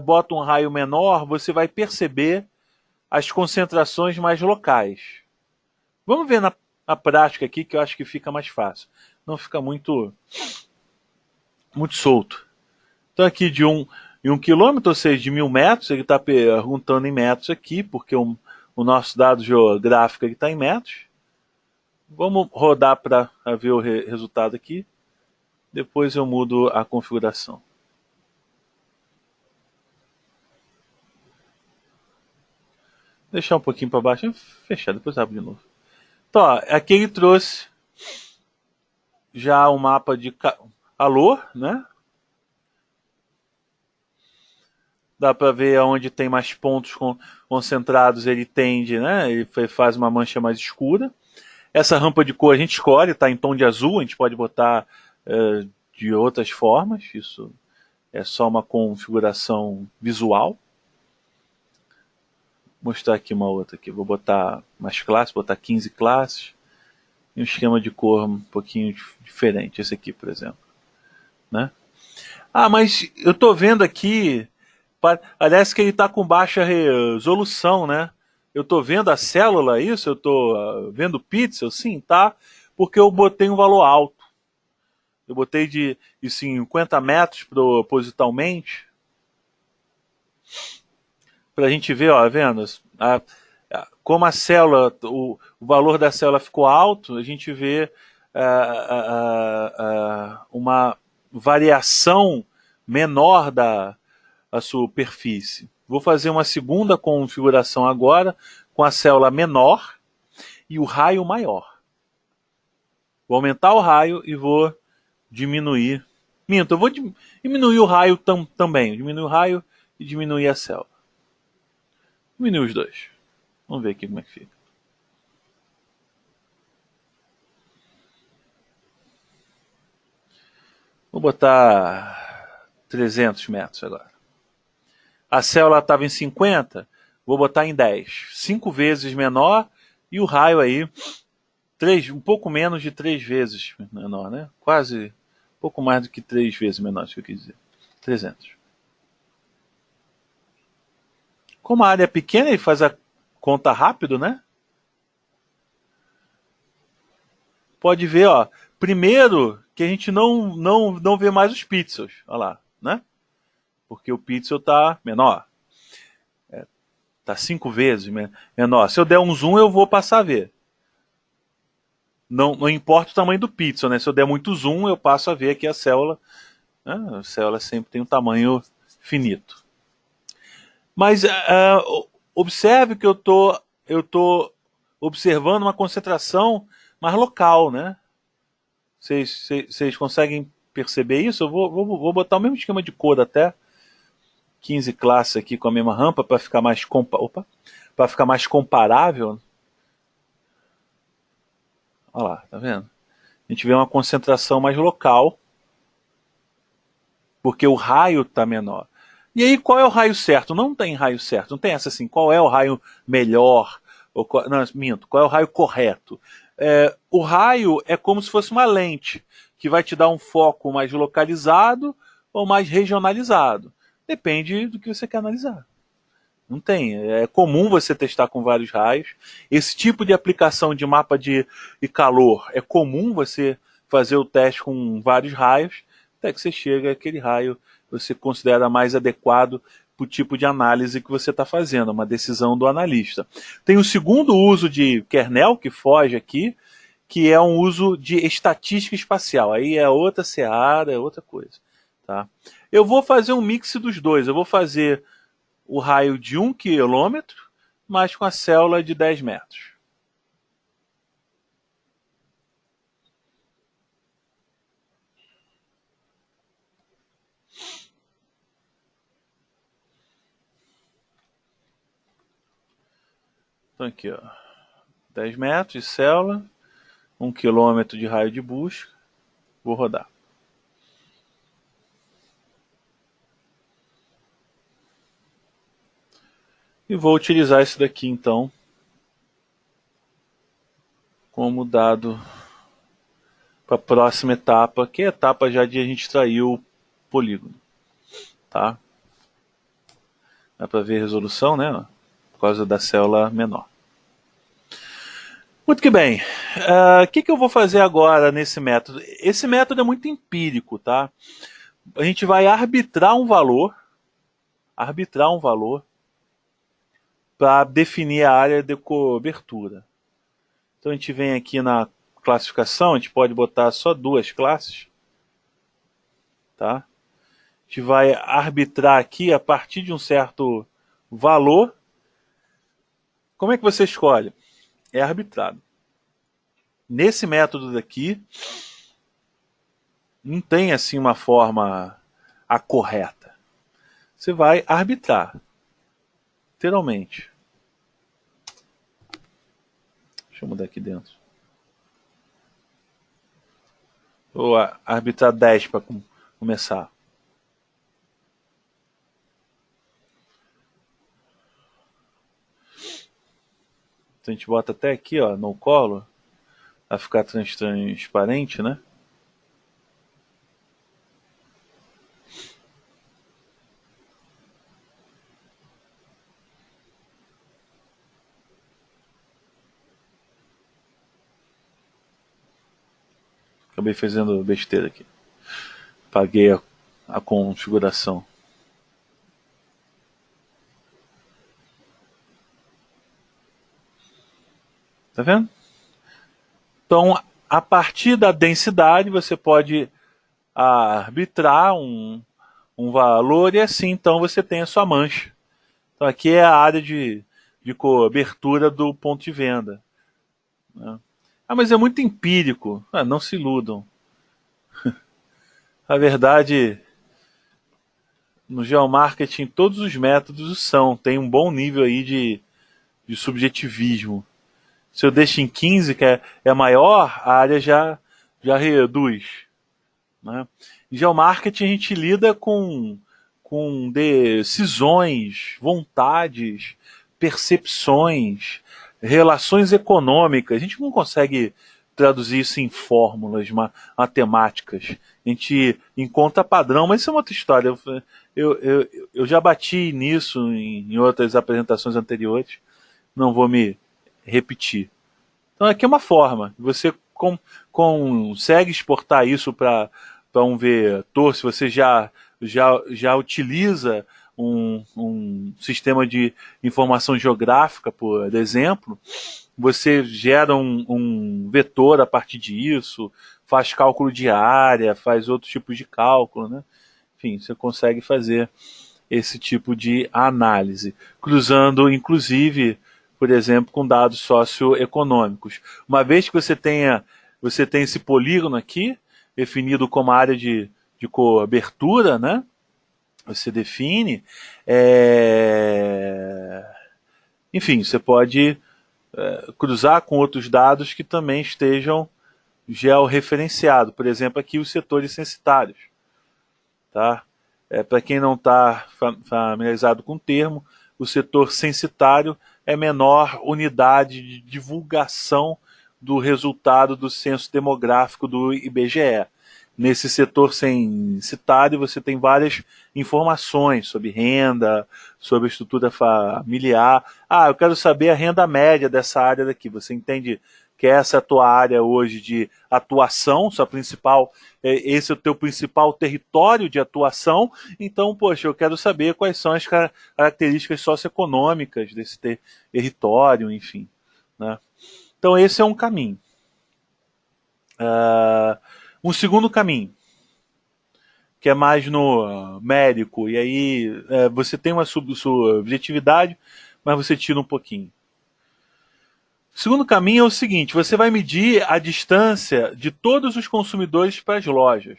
bota um raio menor, você vai perceber as concentrações mais locais. Vamos ver na prática aqui, que eu acho que fica mais fácil. Não fica muito solto. Então aqui em 1 quilômetro, ou seja, de 1000 metros, ele está perguntando em metros aqui, porque o nosso dado geográfico está em metros. Vamos rodar para ver o resultado aqui. Depois eu mudo a configuração. Deixar um pouquinho para baixo, fechar, depois abre de novo. Então, ó, aqui ele trouxe já um mapa de calor, né? Dá para ver onde tem mais pontos concentrados, ele tende, né? Ele faz uma mancha mais escura. Essa rampa de cor a gente escolhe, está em tom de azul, a gente pode botar de outras formas, isso é só uma configuração visual. Vou mostrar aqui uma outra aqui, vou botar mais classes, botar 15 classes, e um esquema de cor um pouquinho diferente, esse aqui, por exemplo. Né? Ah, mas eu estou vendo aqui, parece que ele está com baixa resolução, né? Eu estou vendo a célula, isso? Eu estou vendo o pixel? Sim, tá, porque eu botei um valor alto. Eu botei de 50 metros propositalmente, para a gente ver, ó, vendo? Como a célula, o valor da célula ficou alto, a gente vê uma variação menor da superfície. Vou fazer uma segunda configuração agora com a célula menor e o raio maior. Vou aumentar o raio e vou diminuir. Minto, eu vou diminuir o raio também. Diminuir o raio e diminuir a célula. Diminuir os dois. Vamos ver aqui como é que fica. Vou botar 300 metros agora. A célula estava em 50, vou botar em 10. 5 vezes menor e o raio aí um pouco menos de 3 vezes menor, né? Quase um pouco mais do que 3 vezes menor, isso que eu quis dizer. 300. Como a área é pequena, ele faz a conta rápido, né? Pode ver, ó. Primeiro que a gente não vê mais os pixels, olha lá, né? Porque o pixel está menor. Está 5 vezes menor. Se eu der um zoom, eu vou passar a ver. Não importa o tamanho do pixel, né? Se eu der muito zoom, eu passo a ver aqui a célula. Né? A célula sempre tem um tamanho finito. Mas observe que eu tô observando uma concentração mais local, né? Vocês conseguem perceber isso? Eu vou botar o mesmo esquema de cor até. 15 classes aqui com a mesma rampa para ficar mais comparável. Olha lá, tá vendo? A gente vê uma concentração mais local, porque o raio está menor. E aí, qual é o raio certo? Não tem raio certo, não tem essa assim, qual é o raio melhor? Não, minto, qual é o raio correto? O raio é como se fosse uma lente, que vai te dar um foco mais localizado ou mais regionalizado. Depende do que você quer analisar. Não tem. É comum você testar com vários raios. Esse tipo de aplicação de mapa de calor é comum você fazer o teste com vários raios, até que você chega àquele raio que você considera mais adequado para o tipo de análise que você está fazendo, uma decisão do analista. Tem o segundo uso de kernel, que foge aqui, que é um uso de estatística espacial. Aí é outra seara, é outra coisa. Tá? Eu vou fazer um mix dos dois. Eu vou fazer o raio de 1 quilômetro, mas com a célula de 10 metros. Então aqui, ó, 10 metros de célula, 1 quilômetro de raio de busca, vou rodar. E vou utilizar isso daqui então como dado para a próxima etapa, que é a etapa já de a gente extrair o polígono. Tá? Dá para ver a resolução, né? Por causa da célula menor. Muito que bem. O que eu vou fazer agora nesse método? Esse método é muito empírico, tá? a gente vai arbitrar um valor para definir a área de cobertura. Então a gente vem aqui na classificação, a gente pode botar só duas classes, tá? A gente vai arbitrar aqui a partir de um certo valor. Como é que você escolhe? É arbitrado. Nesse método daqui, não tem assim uma forma a correta. Você vai arbitrar, literalmente. Deixa eu mudar aqui dentro. Vou arbitrar 10 para começar. Então a gente bota até aqui, ó, no color, para ficar transparente, né? Acabei fazendo besteira aqui. Paguei a configuração. Tá vendo? Então, a partir da densidade, você pode arbitrar um valor e assim, então, você tem a sua mancha. Então, aqui é a área de cobertura do ponto de venda. Né? Ah, mas é muito empírico. Ah, não se iludam. A verdade, no geomarketing, todos os métodos tem um bom nível aí de subjetivismo. Se eu deixo em 15, que é maior, a área já reduz. Né? Em geomarketing a gente lida com decisões, vontades, percepções, relações econômicas. A gente não consegue traduzir isso em fórmulas matemáticas. A gente encontra padrão, mas isso é uma outra história. Eu já bati nisso em outras apresentações anteriores. Não vou me repetir. Então aqui é uma forma. Você consegue exportar isso para um vetor, se você já utiliza um sistema de informação geográfica, por exemplo, você gera um vetor a partir disso, faz cálculo de área, faz outros tipos de cálculo, né? Enfim, você consegue fazer esse tipo de análise, cruzando inclusive, por exemplo, com dados socioeconômicos. Uma vez que você tem esse polígono aqui, definido como área de cobertura, né? Você define, enfim, você pode cruzar com outros dados que também estejam georreferenciados. Por exemplo, aqui os setores censitários. Tá? Para quem não está familiarizado com o termo, o setor censitário é a menor unidade de divulgação do resultado do censo demográfico do IBGE. Nesse setor censitário você tem várias informações sobre renda, sobre estrutura familiar. Ah, eu quero saber a renda média dessa área daqui. Você entende que essa é a tua área hoje de atuação, sua principal, esse é o teu principal território de atuação, então, poxa, eu quero saber quais são as características socioeconômicas desse território, enfim. Né? Então esse é um caminho. Um segundo caminho, que é mais no médico, e aí você tem uma subjetividade, mas você tira um pouquinho. O segundo caminho é o seguinte: você vai medir a distância de todos os consumidores para as lojas.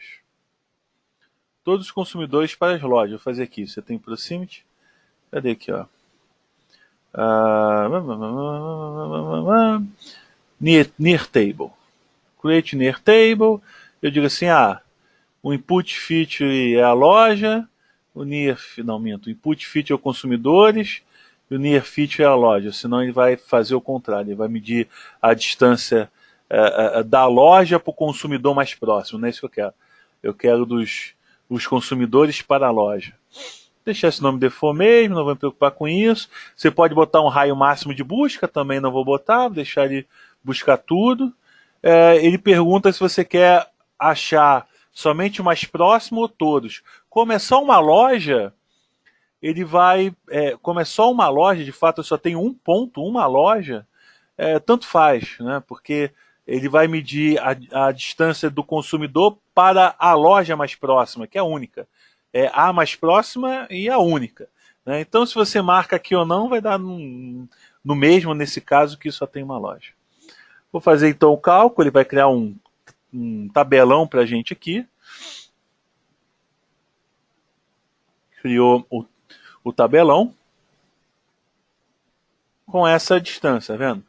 Todos os consumidores para as lojas. Vou fazer aqui. Você tem proximity. Cadê aqui, ó? Near table. Create near table. Eu digo assim, o input feature é a loja, o input feature é o consumidores, e o near feature é a loja, senão ele vai fazer o contrário, ele vai medir a distância da loja para o consumidor mais próximo, não é isso que eu quero. Eu quero dos consumidores para a loja. Deixar esse nome default mesmo, não vou me preocupar com isso. Você pode botar um raio máximo de busca, também não vou botar, vou deixar ele buscar tudo. Ele pergunta se você quer achar somente o mais próximo ou todos. Como é só uma loja, ele vai, como é só uma loja, de fato eu só tenho um ponto, uma loja, tanto faz, né? Porque ele vai medir a distância do consumidor para a loja mais próxima, que é a única. É a mais próxima e a única. Né? Então, se você marca aqui ou não, vai dar no mesmo, nesse caso, que só tem uma loja. Vou fazer então o cálculo, ele vai criar um tabelão para a gente aqui. Criou o tabelão com essa distância, tá vendo?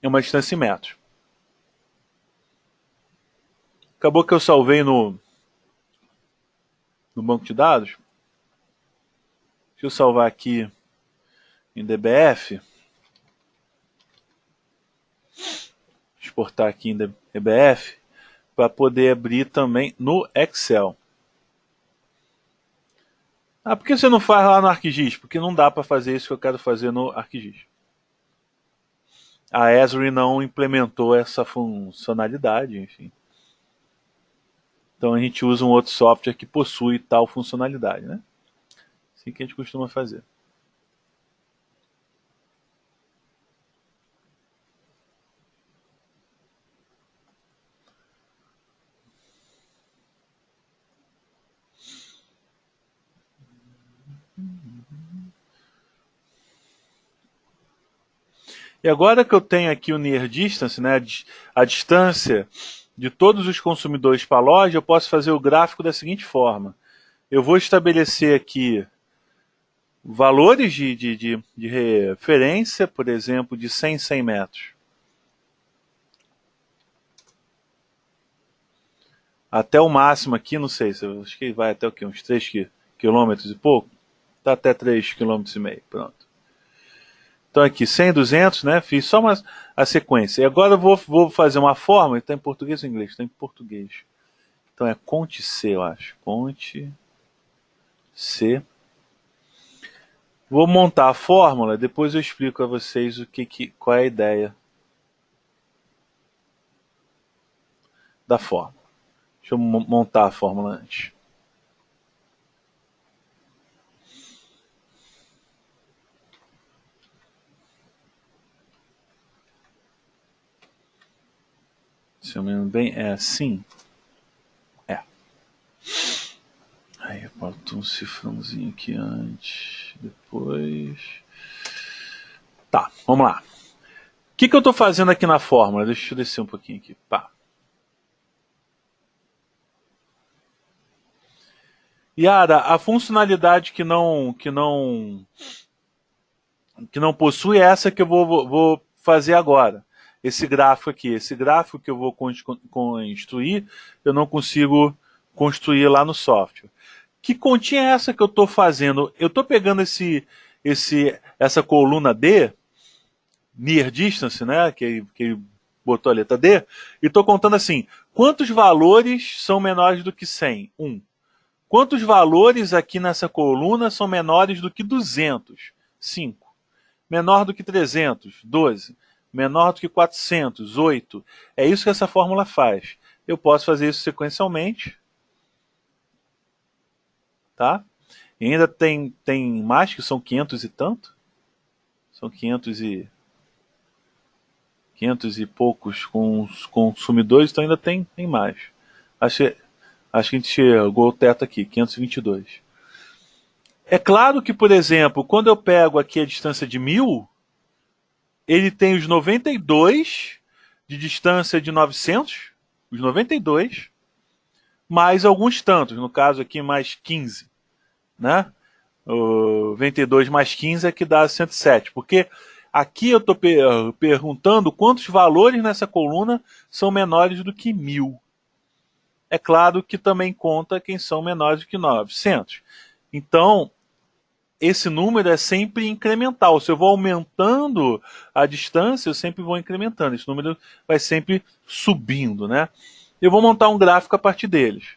É uma distância em metros. Acabou que eu salvei no banco de dados. Deixa eu salvar aqui em DBF. Exportar aqui em DBF para poder abrir também no Excel. Ah, por que você não faz lá no ArcGIS? Porque não dá para fazer isso que eu quero fazer no ArcGIS. A Esri não implementou essa funcionalidade, enfim. Então a gente usa um outro software que possui tal funcionalidade, né? Assim que a gente costuma fazer. E agora que eu tenho aqui o Near Distance, né, a distância de todos os consumidores para a loja, eu posso fazer o gráfico da seguinte forma. Eu vou estabelecer aqui valores de referência, por exemplo, de 100 em 100 metros. Até o máximo aqui, não sei, acho que vai até o quê? Uns 3 quilômetros e pouco? Tá até 3,5 km, pronto. Então aqui, 100, 200, né? Fiz só a sequência. E agora eu vou fazer uma fórmula, está em português ou em inglês? Está em português. Então é Cont C, eu acho. Cont C. Vou montar a fórmula, depois eu explico a vocês qual é a ideia da fórmula. Deixa eu montar a fórmula antes. Se eu me lembro bem, é assim. É. Aí eu boto um cifrãozinho aqui antes, depois. Tá, vamos lá. O que eu estou fazendo aqui na fórmula? Deixa eu descer um pouquinho aqui. Pá. Yara, a funcionalidade que não possui é essa que eu vou fazer agora. Esse gráfico aqui. Esse gráfico que eu vou construir, eu não consigo construir lá no software. Que continha é essa que eu estou fazendo? Eu estou pegando essa coluna D, Near Distance, né, que botou a letra D, e estou contando assim, quantos valores são menores do que 100? 1. Quantos valores aqui nessa coluna são menores do que 200? 5. Menor do que 300? 12. Menor do que 400? 8. É isso que essa fórmula faz. Eu posso fazer isso sequencialmente. Tá? E ainda tem mais, que são 500 e tanto. São 500 e poucos consumidores, então ainda tem mais. Acho que a gente chegou ao teto aqui, 522. É claro que, por exemplo, quando eu pego aqui a distância de 1000, ele tem os 92 de distância de 900, os 92, mais alguns tantos, no caso aqui mais 15, né? O 92 mais 15 é que dá 107, porque aqui eu estou perguntando quantos valores nessa coluna são menores do que 1000. É claro que também conta quem são menores do que 900. Então, esse número é sempre incremental. Se eu vou aumentando a distância, eu sempre vou incrementando. Esse número vai sempre subindo, né? Eu vou montar um gráfico a partir deles.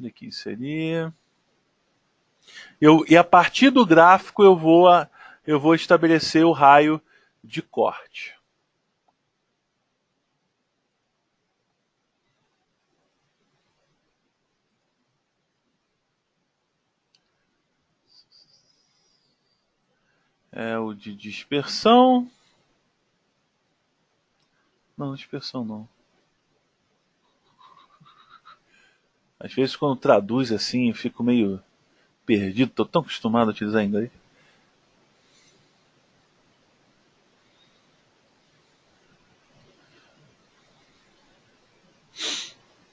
Aqui seria... E a partir do gráfico eu vou estabelecer o raio de corte. É o de dispersão. Não, dispersão não. Às vezes quando traduz assim, eu fico meio perdido, tô tão acostumado a utilizar inglês.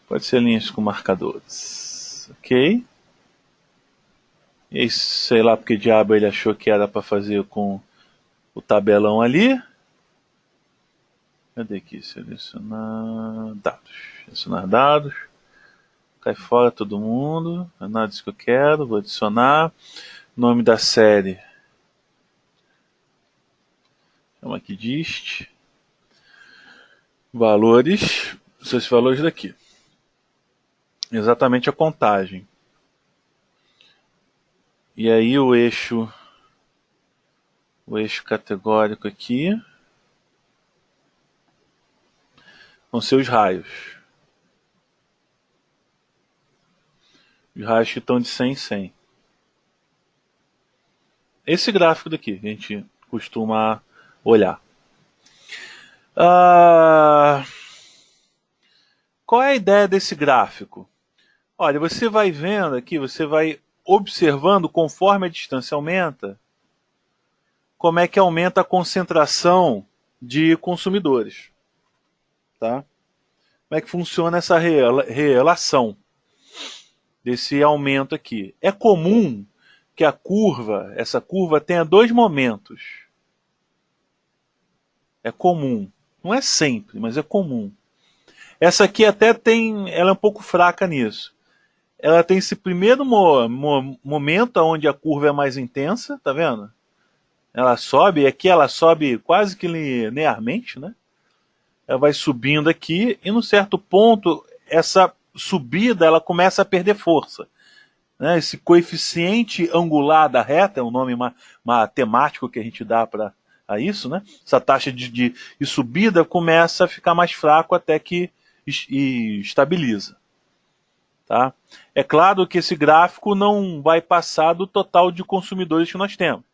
Pode ser linhas com marcadores. Ok. E sei lá porque diabo ele achou que era para fazer com o tabelão ali. Cadê aqui? Selecionar dados. Selecionar dados. Cai fora todo mundo. Não é nada disso que eu quero. Vou adicionar. Nome da série. Chama aqui dist. Valores. São esses valores daqui. Exatamente a contagem. E aí o eixo categórico aqui vão ser os raios. Os raios que estão de 100 em 100. Esse gráfico daqui que a gente costuma olhar. Qual é a ideia desse gráfico? Olha, você vai vendo aqui, você vai observando conforme a distância aumenta, como é que aumenta a concentração de consumidores. Tá? Como é que funciona essa relação desse aumento aqui? É comum que essa curva tenha dois momentos. É comum. Não é sempre, mas é comum. Essa aqui até tem, ela é um pouco fraca nisso. Ela tem esse primeiro momento onde a curva é mais intensa, tá vendo? Ela sobe, e aqui ela sobe quase que linearmente, né? Ela vai subindo aqui e num certo ponto essa subida ela começa a perder força. Né? Esse coeficiente angular da reta, é um nome matemático que a gente dá para isso, né? Essa taxa de subida começa a ficar mais fraco até que estabiliza. Tá? É claro que esse gráfico não vai passar do total de consumidores que nós temos.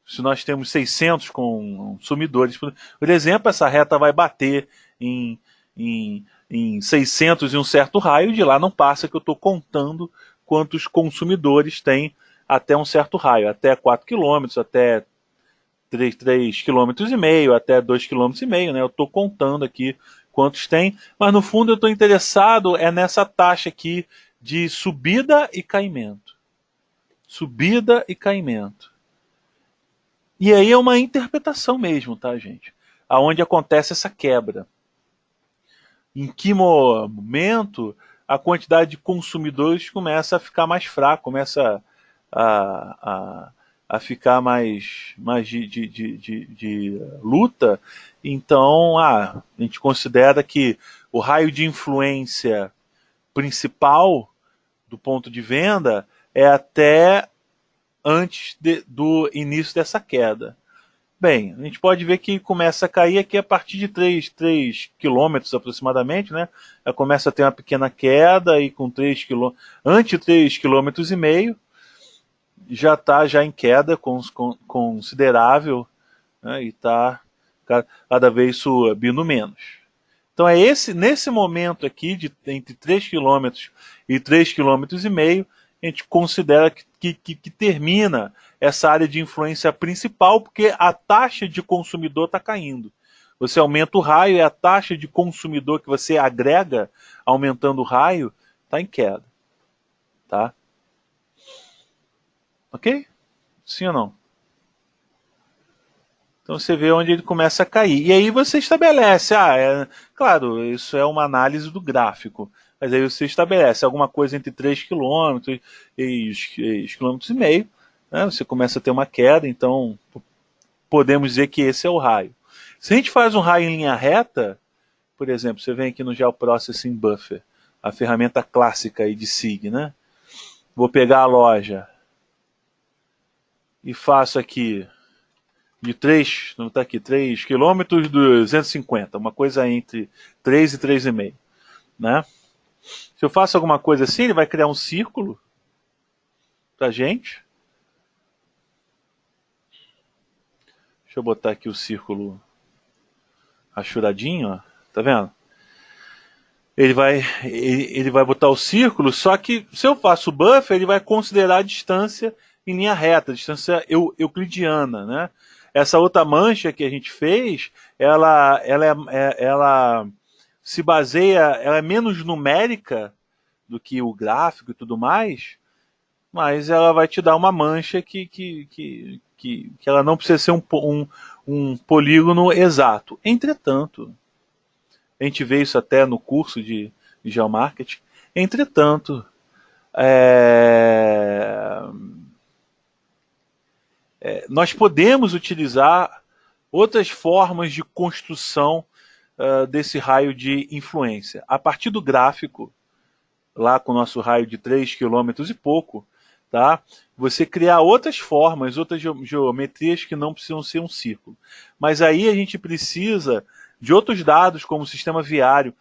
Se nós temos 600 consumidores, por exemplo, essa reta vai bater em, em 600 em um certo raio, de lá não passa que eu estou contando quantos consumidores tem até um certo raio, até 4 km, até 3,5 km, até 2,5 km, né? Eu estou contando aqui quantos tem, mas no fundo eu estou interessado é nessa taxa aqui de subida e caimento. Subida e caimento. E aí é uma interpretação mesmo, tá, gente? Aonde acontece essa quebra. Em que momento a quantidade de consumidores começa a ficar mais fraca, começa a ficar mais de luta. Então, a gente considera que o raio de influência principal do ponto de venda é até antes do início dessa queda. Bem, a gente pode ver que começa a cair aqui a partir de 3 quilômetros aproximadamente, né? Ela começa a ter uma pequena queda e com 3 quilômetros, antes de 3,5 quilômetros já está já em queda considerável, né? E está cada vez subindo menos. Então é nesse momento aqui, entre 3 quilômetros e 3,5 km, a gente considera que termina essa área de influência principal, porque a taxa de consumidor está caindo. Você aumenta o raio e a taxa de consumidor que você agrega, aumentando o raio, está em queda. Tá? Ok? Sim ou não? Então você vê onde ele começa a cair. E aí você estabelece, claro, isso é uma análise do gráfico. Mas aí você estabelece alguma coisa entre 3 km e 3,5 km. Né? Você começa a ter uma queda, então podemos dizer que esse é o raio. Se a gente faz um raio em linha reta, por exemplo, você vem aqui no GeoProcessing Buffer, a ferramenta clássica aí de SIG, né? Vou pegar a loja e faço aqui de 3, não está aqui, 3 km 250, uma coisa entre 3 e 3,5, né? Se eu faço alguma coisa assim, ele vai criar um círculo pra gente. Deixa eu botar aqui o círculo achuradinho, ó. Tá vendo? Ele vai botar o círculo, só que se eu faço o buffer, ele vai considerar a distância em linha reta, a distância euclidiana, né? Essa outra mancha que a gente fez, ela se baseia, ela é menos numérica do que o gráfico e tudo mais, mas ela vai te dar uma mancha que ela não precisa ser um polígono exato. Entretanto, a gente vê isso até no curso de geomarketing. Entretanto, nós podemos utilizar outras formas de construção desse raio de influência. A partir do gráfico, lá com o nosso raio de 3 quilômetros e pouco, tá? Você criar outras formas, outras geometrias que não precisam ser um círculo. Mas aí a gente precisa de outros dados, como o sistema viário.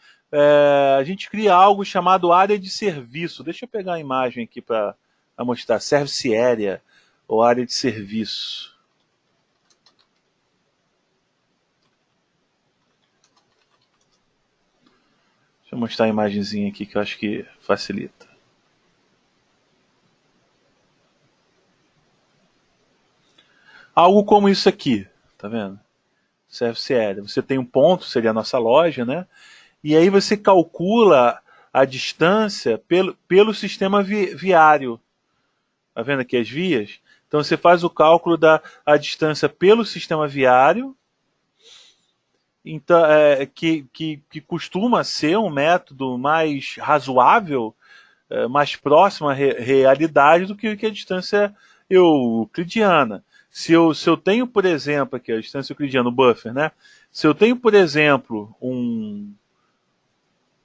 A gente cria algo chamado área de serviço. Deixa eu pegar a imagem aqui para mostrar. Service Area, ou área de serviço. Deixa eu mostrar a imagenzinha aqui que eu acho que facilita. Algo como isso aqui, tá vendo? Service Area. Você tem um ponto, seria a nossa loja, né? E aí você calcula a distância pelo sistema viário. Tá vendo aqui as vias? Então você faz o cálculo da distância pelo sistema viário, então, que costuma ser um método mais razoável, mais próximo à realidade do que a distância euclidiana. Se eu tenho, por exemplo, aqui a distância euclidiana, o buffer, né? Se eu tenho, por exemplo, um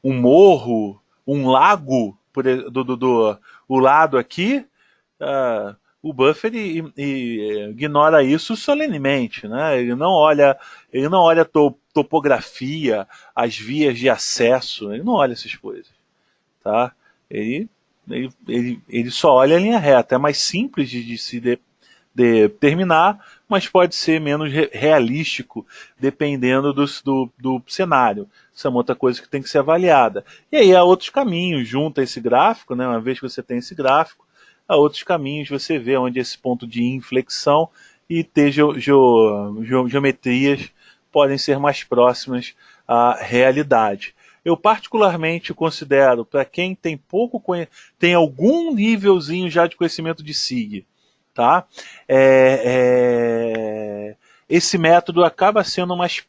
morro, um lago, o lado aqui, o buffer ignora isso solenemente, né? Ele não olha a topografia, as vias de acesso, ele não olha essas coisas, tá? Ele só olha a linha reta. É mais simples de se determinar, mas pode ser menos realístico dependendo do cenário. Isso é uma outra coisa que tem que ser avaliada. E aí há outros caminhos junto a esse gráfico, né? Uma vez que você tem esse gráfico, há outros caminhos de você ver onde esse ponto de inflexão e ter geometrias podem ser mais próximas à realidade. Eu particularmente considero, para quem tem tem algum nívelzinho já de conhecimento de SIG, tá? Esse método acaba sendo mais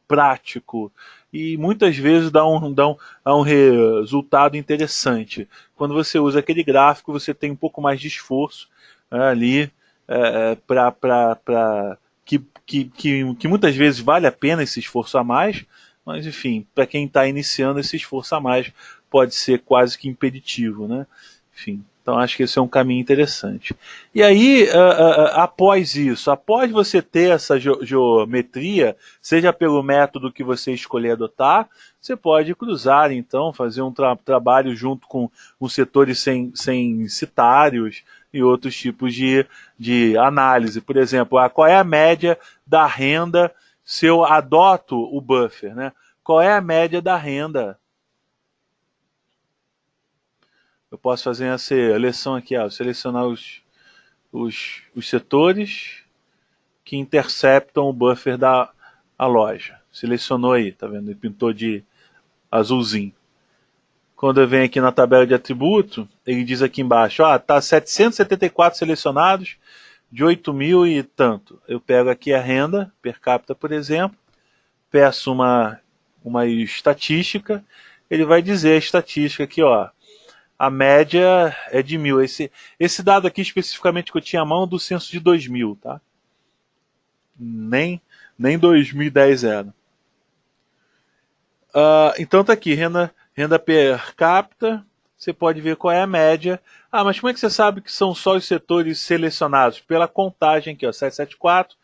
prático e muitas vezes dá um resultado interessante. Quando você usa aquele gráfico, você tem um pouco mais de esforço ali que muitas vezes vale a pena esse esforço a mais, mas enfim, para quem está iniciando, esse esforço a mais pode ser quase que impeditivo, né? Enfim, então acho que esse é um caminho interessante. E aí, após isso, após você ter essa geometria, seja pelo método que você escolher adotar, você pode cruzar, então, fazer um trabalho junto com os setores censitários e outros tipos de análise. Por exemplo, qual é a média da renda se eu adoto o buffer, né? Qual é a média da renda? Eu posso fazer essa seleção aqui, selecionar os setores que interceptam o buffer da loja. Selecionou aí, tá vendo? Ele pintou de azulzinho. Quando eu venho aqui na tabela de atributo, ele diz aqui embaixo, tá 774 selecionados de 8 mil e tanto. Eu pego aqui a renda per capita, por exemplo, peço uma estatística, ele vai dizer a estatística aqui, a média é de 1.000. Esse dado aqui especificamente que eu tinha à mão do censo de 2000, tá? Nem 2010 era. Então tá aqui, renda per capita, você pode ver qual é a média. Mas como é que você sabe que são só os setores selecionados? Pela contagem aqui, 774,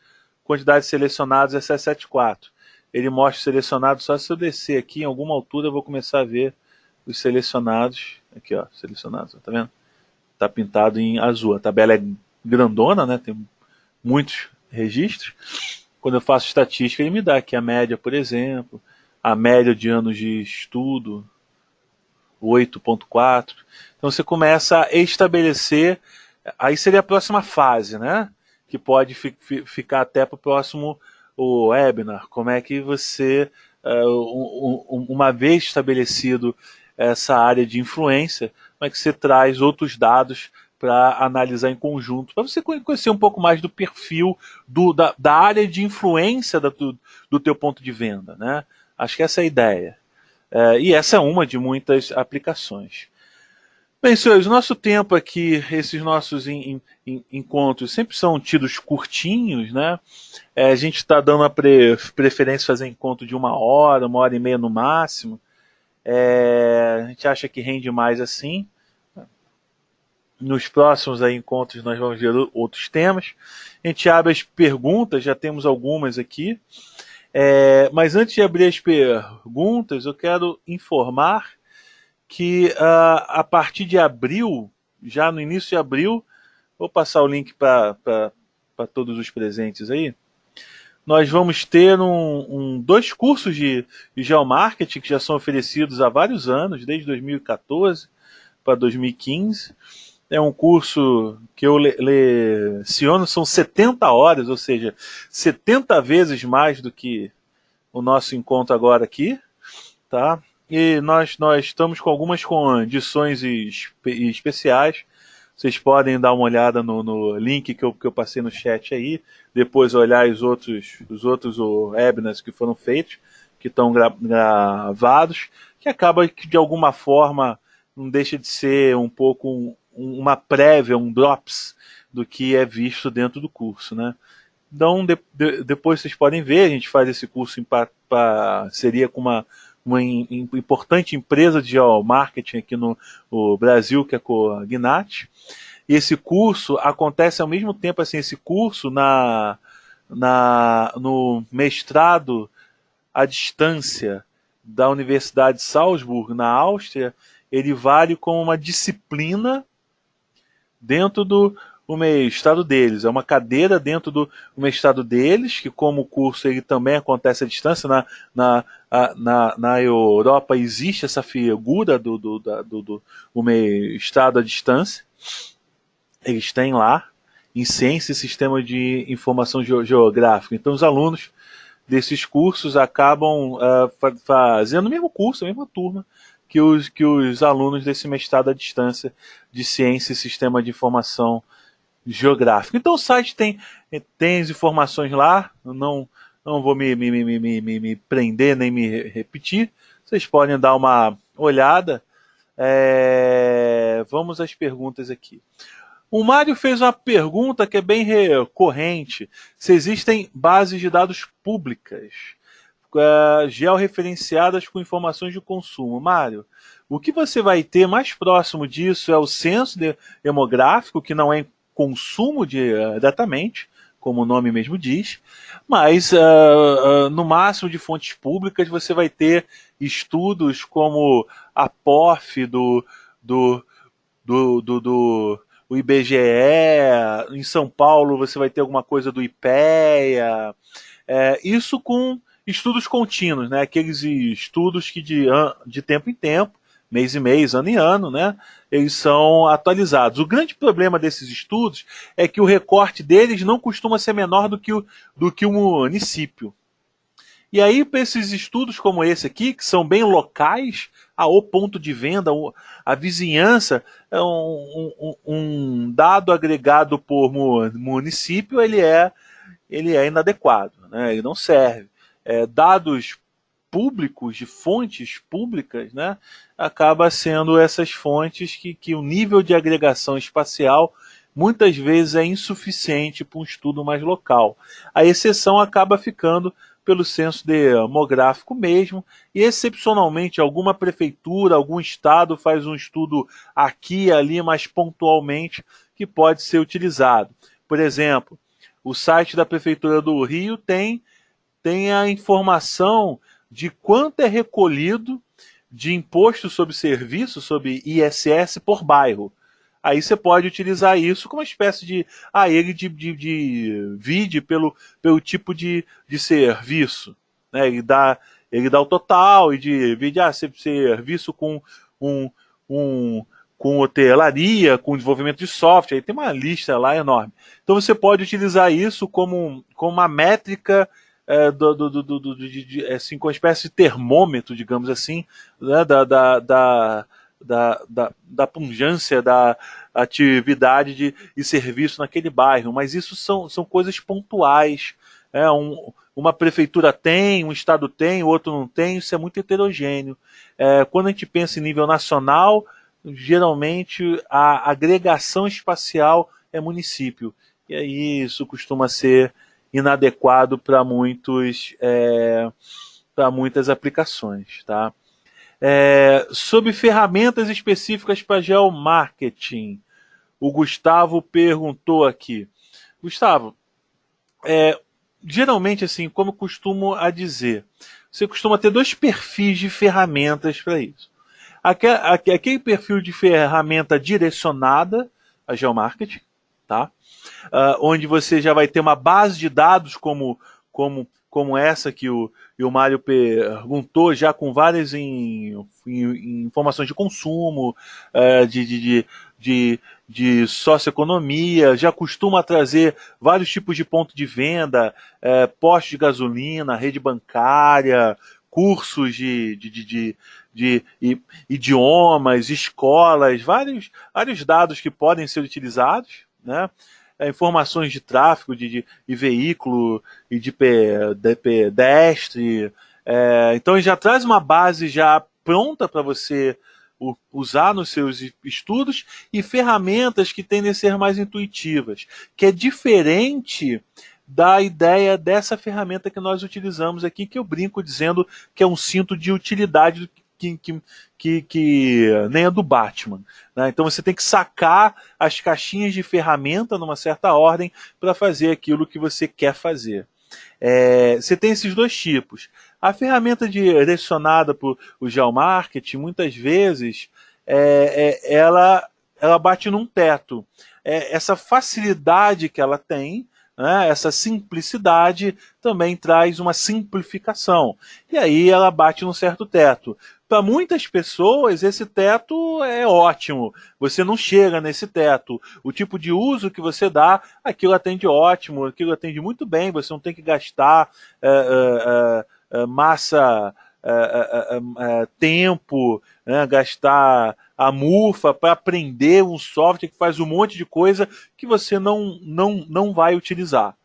quantidade de selecionados é 774. Ele mostra os selecionados, só se eu descer aqui em alguma altura eu vou começar a ver os selecionados. Aqui, selecionados, tá vendo? Tá pintado em azul. A tabela é grandona, né? Tem muitos registros. Quando eu faço estatística, ele me dá aqui a média, por exemplo, a média de anos de estudo, 8,4. Então você começa a estabelecer, aí seria a próxima fase, né? Que pode ficar até para o próximo o webinar. Como é que você, uma vez estabelecido essa área de influência, como é que você traz outros dados para analisar em conjunto, para você conhecer um pouco mais do perfil da área de influência do teu ponto de venda, né? Acho que essa é a ideia. E essa é uma de muitas aplicações. Bem, senhores, o nosso tempo aqui, esses nossos encontros sempre são tidos curtinhos, né? A gente está dando a preferência fazer encontro de 1 hora e meia no máximo. A gente acha que rende mais assim. Nos próximos aí, encontros nós vamos ver outros temas. A gente abre as perguntas, já temos algumas aqui. Mas antes de abrir as perguntas, eu quero informar que a partir de abril, já no início de abril, vou passar o link para todos os presentes aí, nós vamos ter dois cursos de geomarketing que já são oferecidos há vários anos, desde 2014 para 2015. É um curso que eu leciono, são 70 horas, ou seja, 70 vezes mais do que o nosso encontro agora aqui, tá? E nós estamos com algumas condições especiais. Vocês podem dar uma olhada no link que eu passei no chat aí, depois olhar os outros webinars que foram feitos, que estão gravados, que acaba que de alguma forma não deixa de ser um pouco uma prévia, um drops do que é visto dentro do curso, né? Então, depois vocês podem ver, a gente faz esse curso em parceria com uma importante empresa de geomarketing aqui no Brasil, que é a Cognat. E esse curso acontece ao mesmo tempo, assim, esse curso no mestrado à distância da Universidade de Salzburg, na Áustria, ele vale como uma disciplina dentro do mestrado deles. É uma cadeira dentro do mestrado deles, que como o curso ele também acontece à distância, na Europa existe essa figura do mestrado à distância. Eles têm lá em Ciência e Sistema de Informação Geográfica. Então os alunos desses cursos acabam fazendo o mesmo curso, a mesma turma, que os alunos desse mestrado à distância de Ciência e Sistema de Informação Geográfica. Então o site tem as informações lá, não vou me prender nem me repetir, vocês podem dar uma olhada. Vamos às perguntas aqui. O Mário fez uma pergunta que é bem recorrente: se existem bases de dados públicas georreferenciadas com informações de consumo. Mário, o que você vai ter mais próximo disso é o censo demográfico, que não é consumo diretamente, como o nome mesmo diz, mas no máximo de fontes públicas você vai ter estudos como a POF do o IBGE, em São Paulo você vai ter alguma coisa do IPEA, isso com estudos contínuos, né? Aqueles estudos que de tempo em tempo, mês em mês, ano em ano, né? Eles são atualizados. O grande problema desses estudos é que o recorte deles não costuma ser menor do que o município. E aí, para esses estudos como esse aqui, que são bem locais, o ponto de venda, a vizinhança, um dado agregado por município, ele é inadequado, né? Ele não serve. Dados públicos, de fontes públicas, né, acaba sendo essas fontes que o nível de agregação espacial muitas vezes é insuficiente para um estudo mais local. A exceção acaba ficando pelo censo demográfico mesmo, e excepcionalmente alguma prefeitura, algum estado faz um estudo aqui e ali, mais pontualmente, que pode ser utilizado. Por exemplo, o site da Prefeitura do Rio tem a informação de quanto é recolhido de imposto sobre serviço, sobre ISS, por bairro. Aí você pode utilizar isso como uma espécie de ele divide pelo tipo de serviço. Né? Ele dá o total e divide serviço um, um, com hotelaria, com desenvolvimento de software. Aí tem uma lista lá enorme. Então você pode utilizar isso como uma métrica assim, com uma espécie de termômetro, digamos assim, né, da pungência da atividade e serviço naquele bairro. Mas isso são coisas pontuais. Uma prefeitura tem, um estado tem, o outro não tem, isso é muito heterogêneo. Quando a gente pensa em nível nacional, geralmente a agregação espacial é município. E aí isso costuma ser inadequado para muitas aplicações. Tá? Sobre ferramentas específicas para geomarketing, o Gustavo perguntou aqui. Gustavo, geralmente, assim, como eu costumo a dizer, você costuma ter dois perfis de ferramentas para isso. Aquele perfil de ferramenta direcionada a geomarketing, tá? Onde você já vai ter uma base de dados como essa que o Mário perguntou, já com várias informações de consumo, de socioeconomia, já costuma trazer vários tipos de ponto de venda, postos de gasolina, rede bancária, cursos de idiomas, escolas, vários dados que podem ser utilizados, né? Informações de tráfego de veículo e de pedestre. Então ele já traz uma base já pronta para você usar nos seus estudos e ferramentas que tendem a ser mais intuitivas, que é diferente da ideia dessa ferramenta que nós utilizamos aqui, que eu brinco dizendo que é um cinto de utilidade que nem a do Batman. Né? Então você tem que sacar as caixinhas de ferramenta numa certa ordem para fazer aquilo que você quer fazer. Você tem esses dois tipos. A ferramenta direcionada para o geomarketing, muitas vezes, ela bate num teto. Essa facilidade que ela tem, né, essa simplicidade, também traz uma simplificação. E aí ela bate num certo teto. Para muitas pessoas, esse teto é ótimo. Você não chega nesse teto. O tipo de uso que você dá, aquilo atende ótimo, aquilo atende muito bem. Você não tem que gastar massa, tempo, né, gastar a mufa para aprender um software que faz um monte de coisa que você não vai utilizar.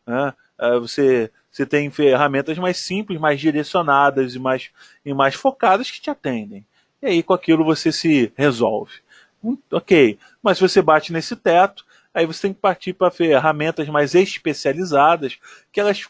Né? Você tem ferramentas mais simples, mais direcionadas e mais focadas que te atendem. E aí com aquilo você se resolve. Ok, mas se você bate nesse teto, aí você tem que partir para ferramentas mais especializadas, que elas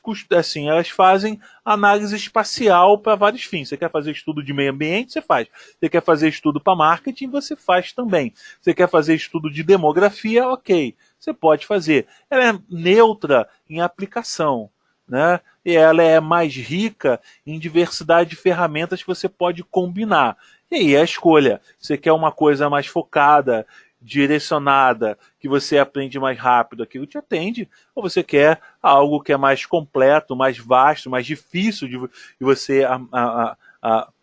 fazem análise espacial para vários fins. Você quer fazer estudo de meio ambiente, você faz. Você quer fazer estudo para marketing, você faz também. Você quer fazer estudo de demografia, ok, você pode fazer. Ela é neutra em aplicação. Né? E ela é mais rica em diversidade de ferramentas que você pode combinar. E aí é a escolha. Você quer uma coisa mais focada, direcionada, que você aprende mais rápido, aquilo te atende, ou você quer algo que é mais completo, mais vasto, mais difícil de você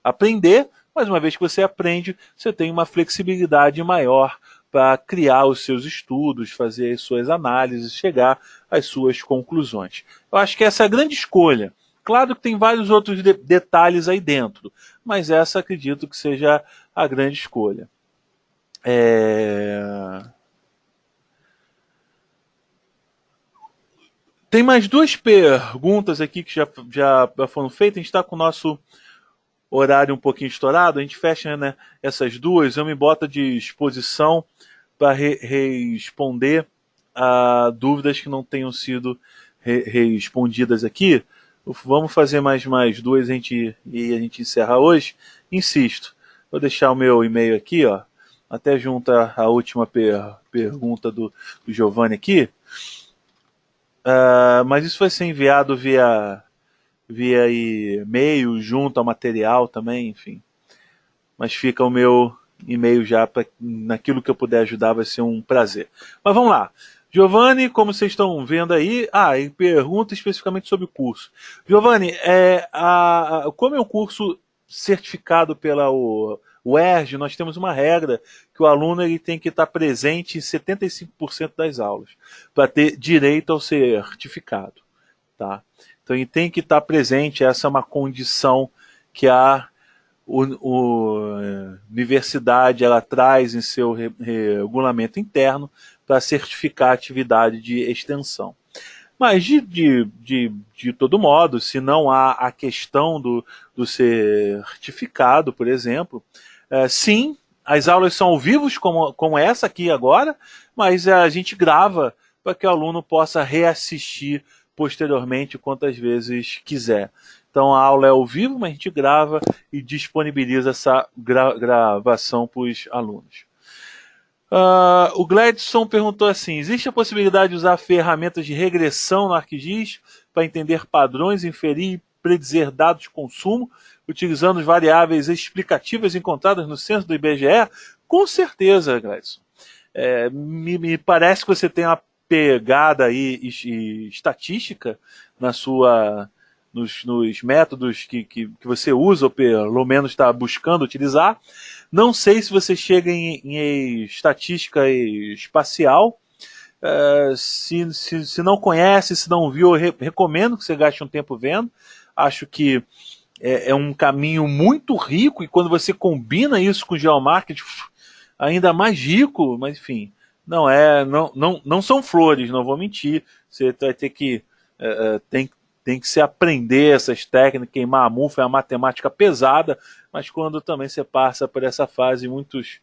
aprender, mas uma vez que você aprende, você tem uma flexibilidade maior para criar os seus estudos, fazer as suas análises, chegar às suas conclusões. Eu acho que essa é a grande escolha. Claro que tem vários outros detalhes aí dentro, mas essa acredito que seja a grande escolha. Tem mais duas perguntas aqui que já foram feitas. A gente está com o nosso horário um pouquinho estourado. A gente fecha, né, essas duas. Eu me boto à disposição para responder a dúvidas que não tenham sido respondidas aqui. Vamos fazer mais duas e a gente encerra hoje. Insisto, vou deixar o meu e-mail aqui, ó, até junto à última pergunta do Giovanni aqui. Mas isso vai ser enviado via e-mail, junto ao material também, enfim. Mas fica o meu e-mail já naquilo que eu puder ajudar, vai ser um prazer. Mas vamos lá. Giovanni, como vocês estão vendo aí, e pergunta especificamente sobre o curso. Giovanni, como é um curso certificado pela UERJ, nós temos uma regra que o aluno ele tem que estar presente em 75% das aulas para ter direito ao certificado. Tá? Então ele tem que estar presente, essa é uma condição que a universidade ela traz em seu regulamento interno para certificar a atividade de extensão. Mas, de todo modo, se não há a questão do certificado, por exemplo, sim, as aulas são ao vivo, como essa aqui agora, mas a gente grava para que o aluno possa reassistir posteriormente quantas vezes quiser. Então a aula é ao vivo, mas a gente grava e disponibiliza essa gravação para os alunos. O Gladson perguntou assim: existe a possibilidade de usar ferramentas de regressão no ArcGIS para entender padrões, inferir e predizer dados de consumo, utilizando as variáveis explicativas encontradas no censo do IBGE? Com certeza, Gladson. Me parece que você tem uma pegada aí estatística nos métodos que você usa, ou pelo menos está buscando utilizar. Não sei se você chega em estatística espacial. Se não conhece, se não viu, eu recomendo que você gaste um tempo vendo. Acho que é um caminho muito rico, e quando você combina isso com o geomarketing, ainda mais rico, mas enfim, não são flores, não vou mentir. Você vai ter que tem que se aprender essas técnicas, queimar a mufa, é uma matemática pesada, mas quando também você passa por essa fase, muitos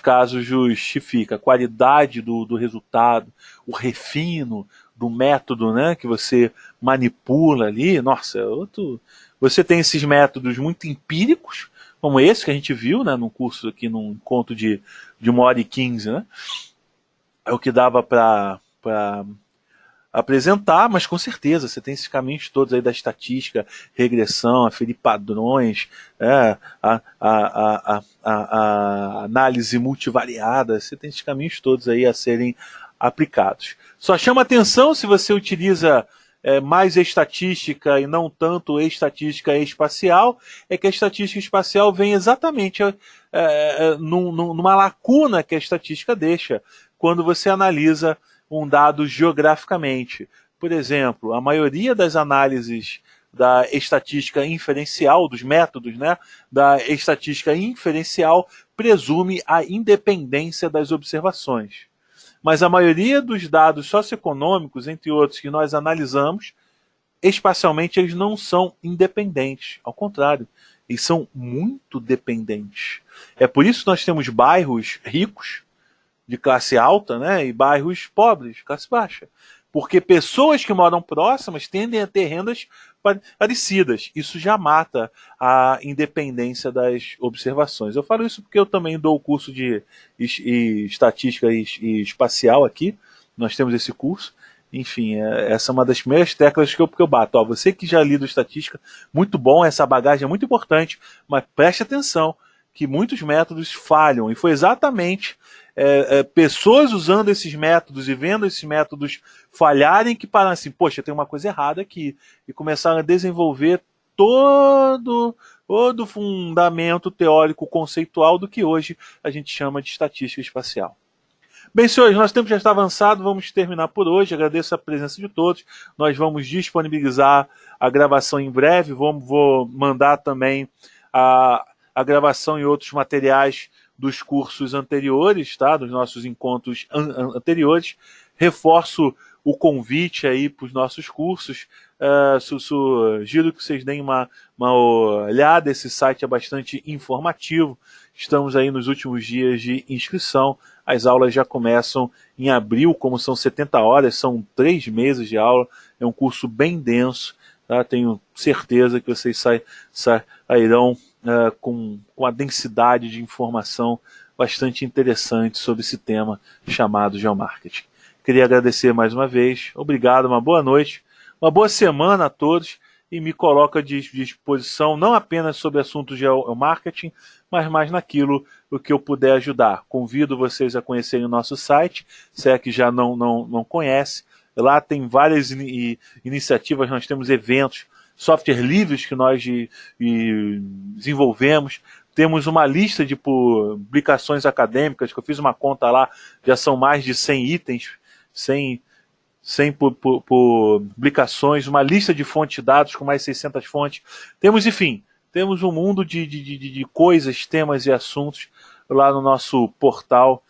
casos justifica a qualidade do resultado, o refino do método, né, que você manipula ali. Nossa, você tem esses métodos muito empíricos, como esse que a gente viu, né, num curso aqui, num encontro de 1h15, né, é o que dava para apresentar, mas com certeza você tem esses caminhos todos aí da estatística, regressão, aferir padrões, a análise multivariada, você tem esses caminhos todos aí a serem aplicados. Só chama atenção se você utiliza mais estatística e não tanto estatística espacial, é que a estatística espacial vem exatamente numa lacuna que a estatística deixa quando você analisa um dado geograficamente. Por exemplo, a maioria das análises da estatística inferencial, dos métodos, né, da estatística inferencial, presume a independência das observações. Mas a maioria dos dados socioeconômicos, entre outros, que nós analisamos, espacialmente eles não são independentes. Ao contrário, eles são muito dependentes. É por isso que nós temos bairros ricos, de classe alta, né, e bairros pobres, de classe baixa. Porque pessoas que moram próximas tendem a ter rendas parecidas. Isso já mata a independência das observações. Eu falo isso porque eu também dou o curso de estatística e espacial aqui. Nós temos esse curso. Enfim, essa é uma das primeiras teclas que eu bato. Você que já lido estatística, muito bom, essa bagagem é muito importante, mas preste atenção que muitos métodos falham. E foi exatamente pessoas usando esses métodos e vendo esses métodos falharem que pararam assim, poxa, tem uma coisa errada aqui. E começaram a desenvolver todo o fundamento teórico conceitual do que hoje a gente chama de estatística espacial. Bem, senhores, nosso tempo já está avançado, vamos terminar por hoje. Agradeço a presença de todos. Nós vamos disponibilizar a gravação em breve, vou mandar também a gravação e outros materiais dos cursos anteriores, tá? Dos nossos encontros anteriores. Reforço o convite aí para os nossos cursos. Sugiro que vocês deem uma olhada. Esse site é bastante informativo. Estamos aí nos últimos dias de inscrição. As aulas já começam em abril, como são 70 horas, são 3 meses de aula. É um curso bem denso. Tá? Tenho certeza que vocês sairão com a densidade de informação bastante interessante sobre esse tema chamado geomarketing. Queria agradecer mais uma vez. Obrigado, uma boa noite, uma boa semana a todos e me coloco à disposição não apenas sobre assuntos de marketing, mas mais naquilo o que eu puder ajudar. Convido vocês a conhecerem o nosso site, se é que já não conhece. Lá tem várias iniciativas, nós temos eventos, software livres que nós desenvolvemos. Temos uma lista de publicações acadêmicas, que eu fiz uma conta lá, já são mais de 100 itens, 100 publicações, uma lista de fontes de dados com mais 600 fontes. Temos, enfim, temos um mundo de coisas, temas e assuntos lá no nosso portal.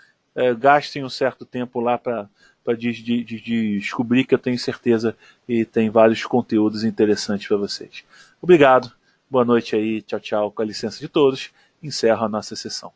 Gastem um certo tempo lá para descobrir, que eu tenho certeza que tem vários conteúdos interessantes para vocês. Obrigado, boa noite aí, tchau, tchau, com a licença de todos, encerro a nossa sessão.